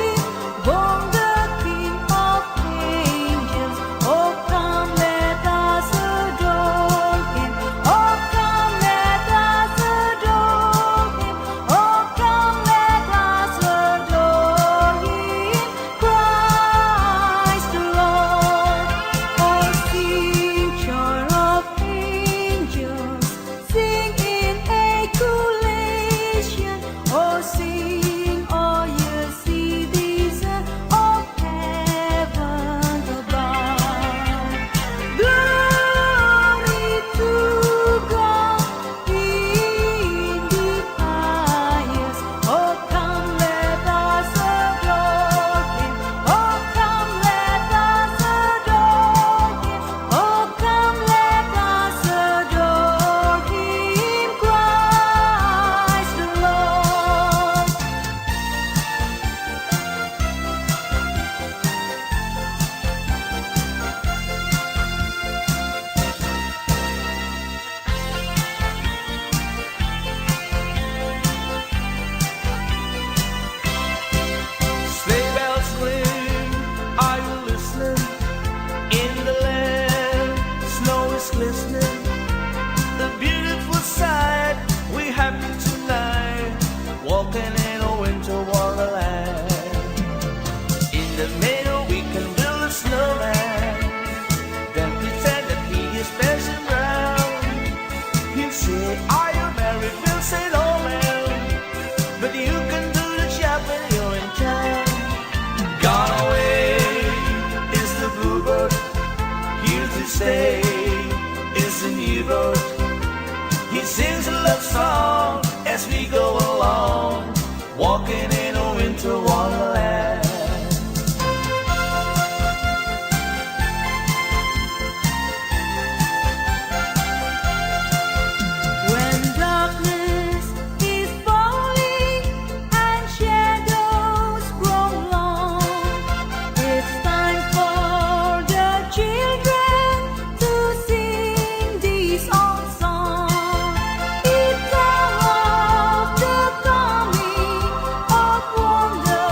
born the King of angels. Oh, come, let us adore him. Oh, come, let us adore him. Oh, come, let us adore him. Christ the Lord. Oh, sing, choir of angels, sing in accolation. Oh, sing, all ye citizens of heaven above. Glory to God in the highest. Oh, come, let us adore him. Oh, come, let us adore him. Oh, come, let us adore him. Christ the Lord. Sleigh bells ring, are you listening? In the land, snow is glistening. The beautiful sight, we happy tonight, walking in a winter wonderland. In the middle, we can build a snowman, then pretend that he is Benson Brown. He'll say, "Are you married?" We'll say, "No, man," but you can do the job when you're in town. Gone away is the bluebird, here to stay is the new bird. He sings a love song as we go along, walking in a winter wonderland. When darkness is falling and shadows grow long, it's time for the children to sing this old song. It's all of the coming of wonder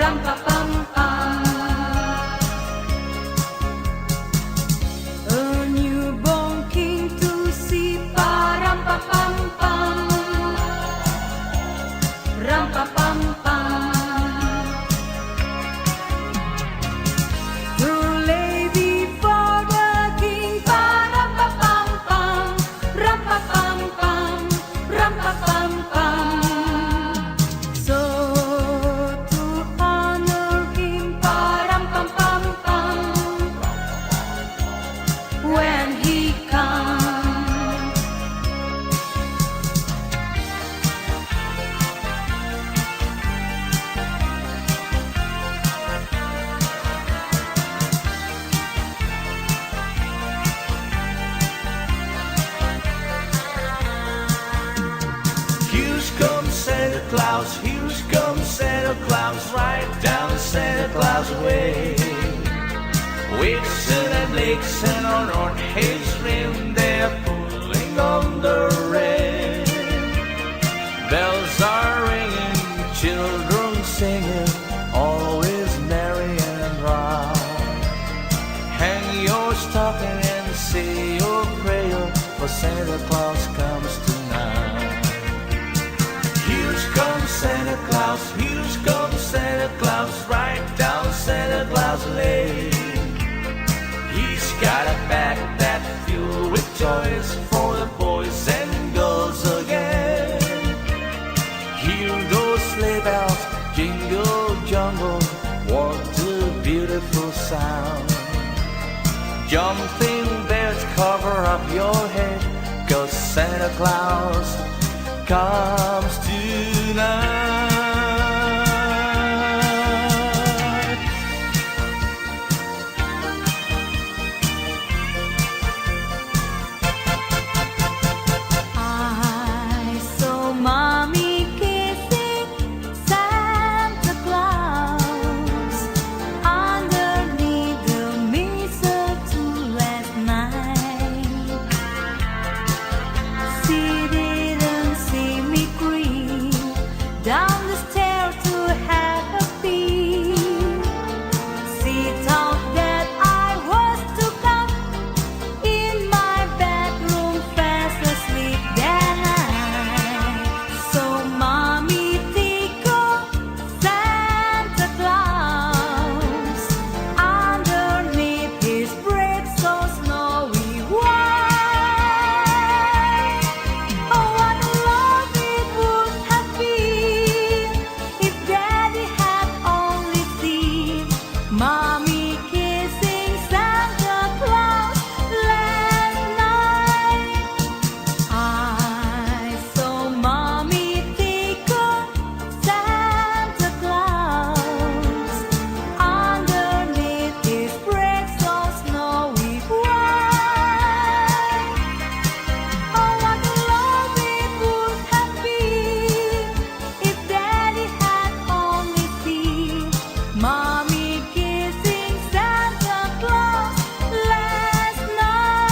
ram pa pam pam. A newborn king to see, pa ram pa pam pam, ram pa pam pam. To lay before the king, pa ram pa pam pam, ram pa pam pam, ram pa pam pam. So to honor him, pa ram pam pam pam, when he comes. Here comes Santa Claus, here comes Santa Claus, right down Santa Claus way. Vixen and Blitzen on his rim, they're pulling on the rail. Bells are ringing, children singing, always merry and round. Hang your stocking and say your prayer, for Santa Claus comes tonight. Here comes Santa Claus, here comes Santa Claus, right down Santa Claus Lane. He's got a bag that's filled with toys for the boys and girls again. Hear those sleigh bells jingle jungle, what a beautiful sound. Jumping bears cover up your head, 'cause Santa Claus comes tonight. I saw Mommy kissing Santa Claus underneath the mistletoe last night. She didn't see me creep down the stairs to have a peek. She thought that I was to come in my bedroom fast asleep that night. So Mommy tickled Santa Claus underneath his braids so snowy white. Oh, what a love it would have been if Daddy had only seen Mommy kissing Santa Claus last night. I saw Mommy tickle Santa Claus underneath his braids so snowy white. Oh, what a love it would have been if Daddy had only seen Mommy kissing Santa Claus last night.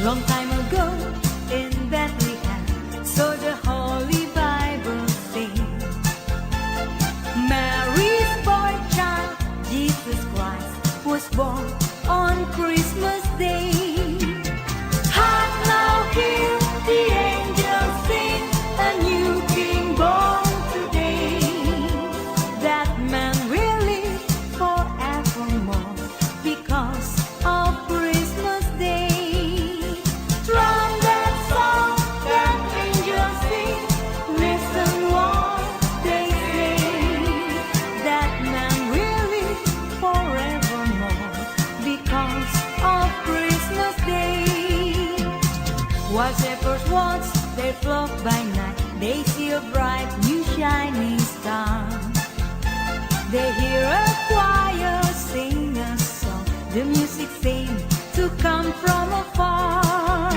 Long time ago in Bethlehem, so the Holy Bible sings, Mary's boy child, Jesus Christ, was born on Christmas Day. Hark now, hear the angels sing, a new King born today. That man will live forevermore because of Christmas Day. Trumpet song that angels sing, listen what they say. That man will live forevermore because of Christmas Day. While shepherds watch their flock by night, they see a bright new shining star. They hear a choir sing a song, the music seemed to come from afar.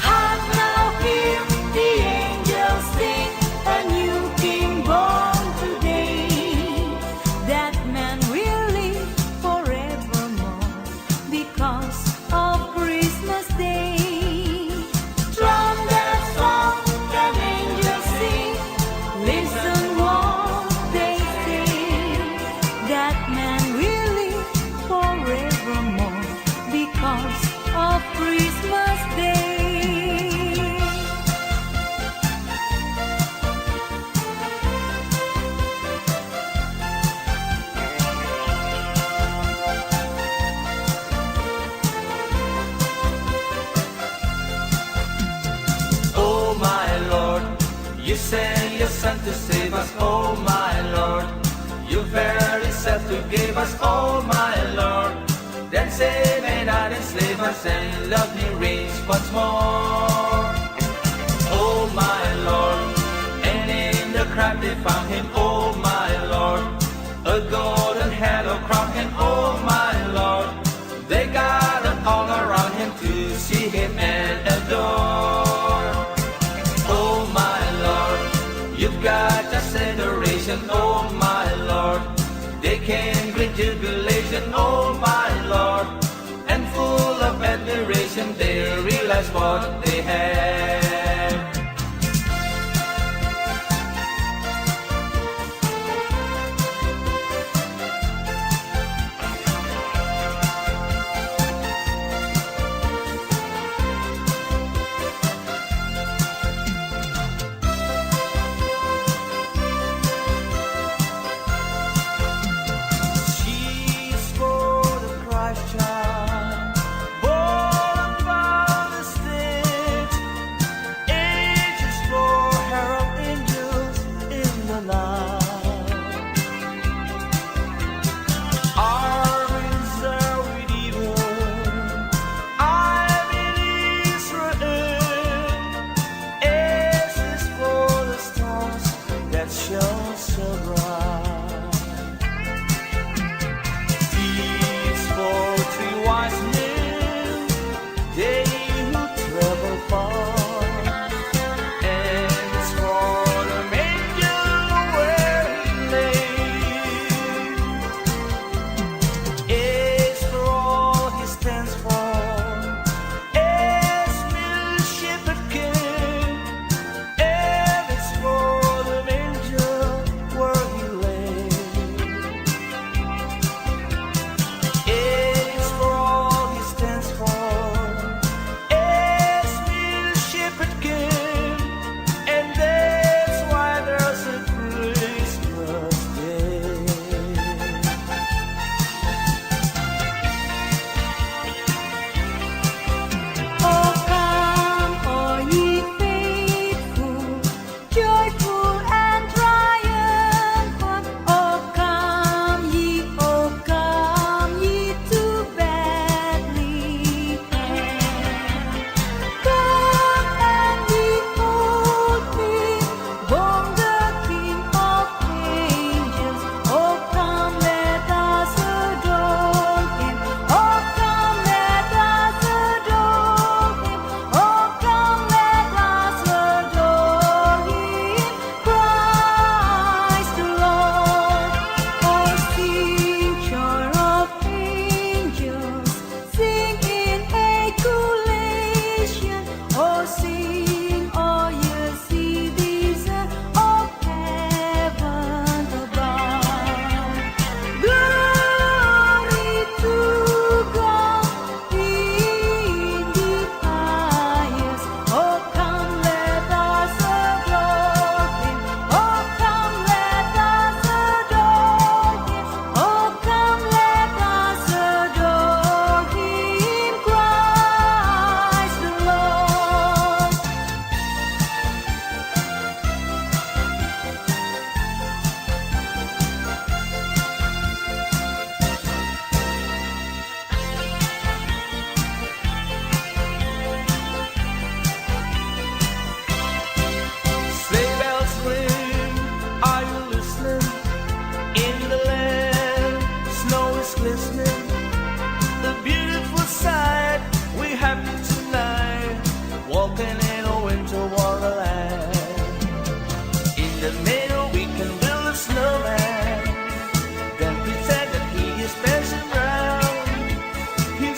Hark now, hear the angels sing, a new king born today. That man will live forevermore because of Christmas Day. From that song that angels sing, listen what they say. That man will live forevermore because of Christmas Day. Oh my Lord, you sent your Son to save us. Oh my Lord, you very self to give us. Oh my Lord, then save and not enslave us, and love me reigns once more. Oh my Lord, and in the crowd they found him. Oh my Lord, a golden halo crown him. Oh my Lord, they gathered all around him to see him and adore. Oh my Lord, you've got just adoration. Oh my Lord, they can great jubilation. Oh my Lord, and full of admiration they realize what they have. She's for the Christ child, born by the stem.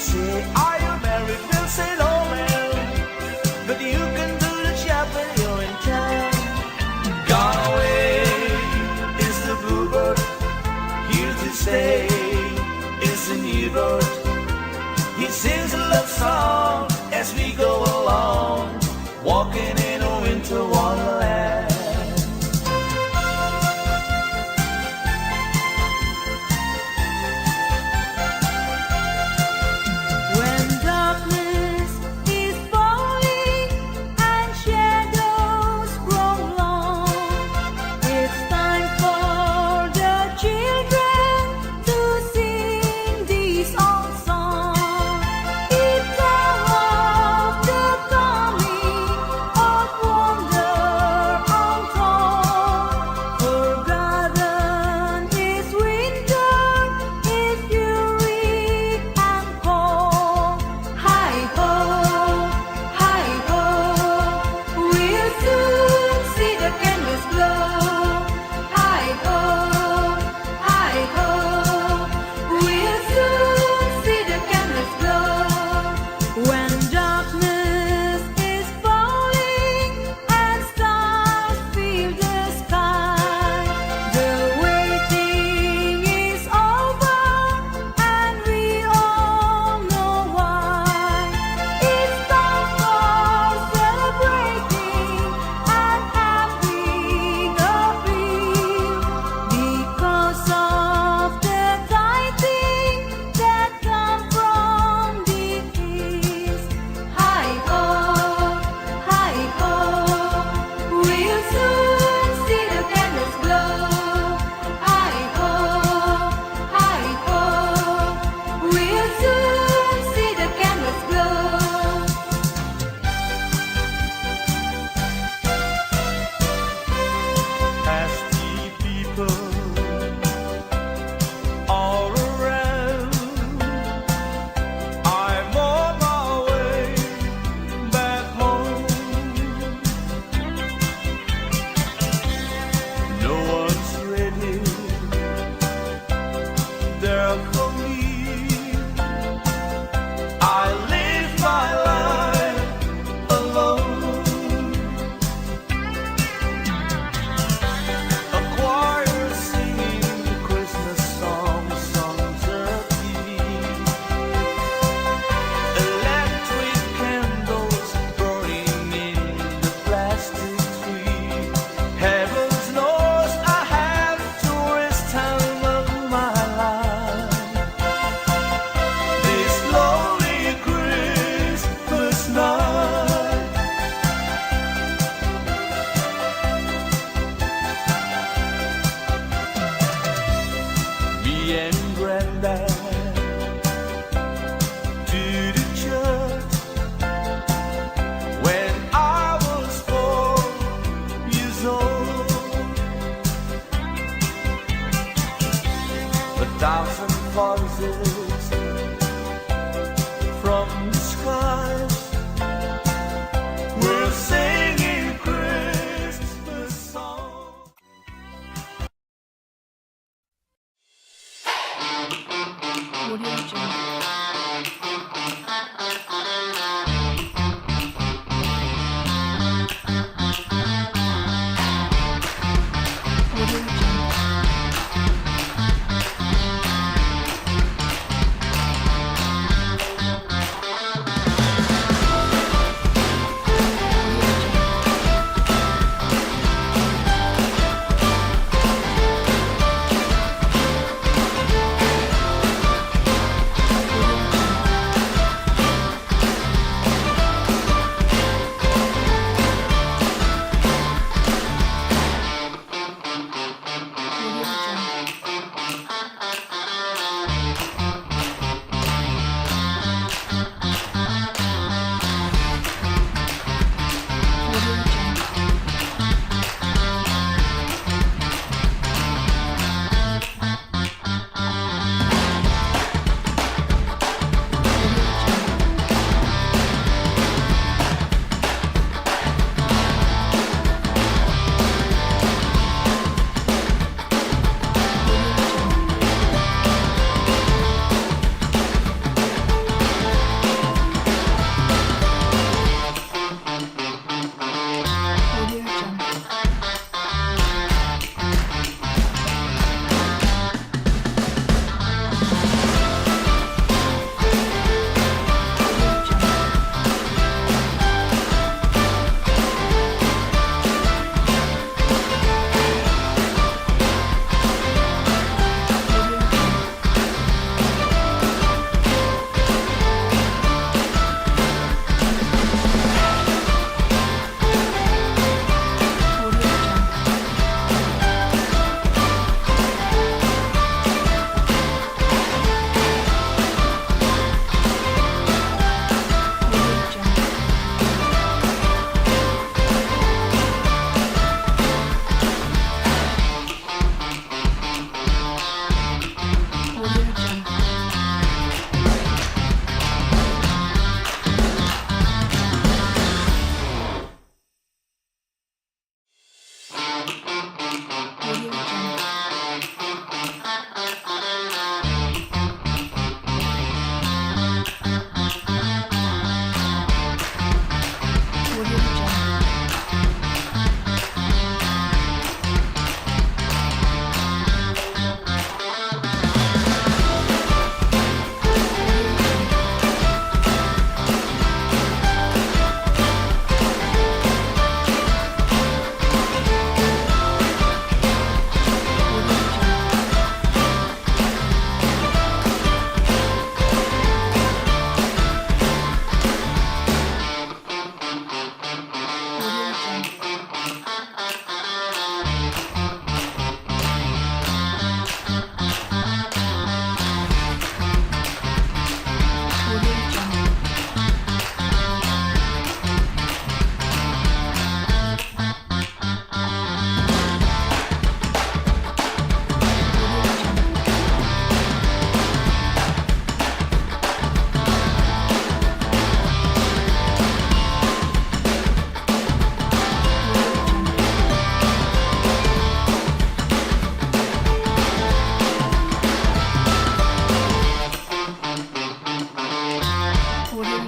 say, are you married? We'll say no, ma'am, but you can do the job when you're in town. Gone away is the bluebird, here to stay is the new bird. He sings a love song as we go along, walking in a winter wonderland. When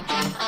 Thank you.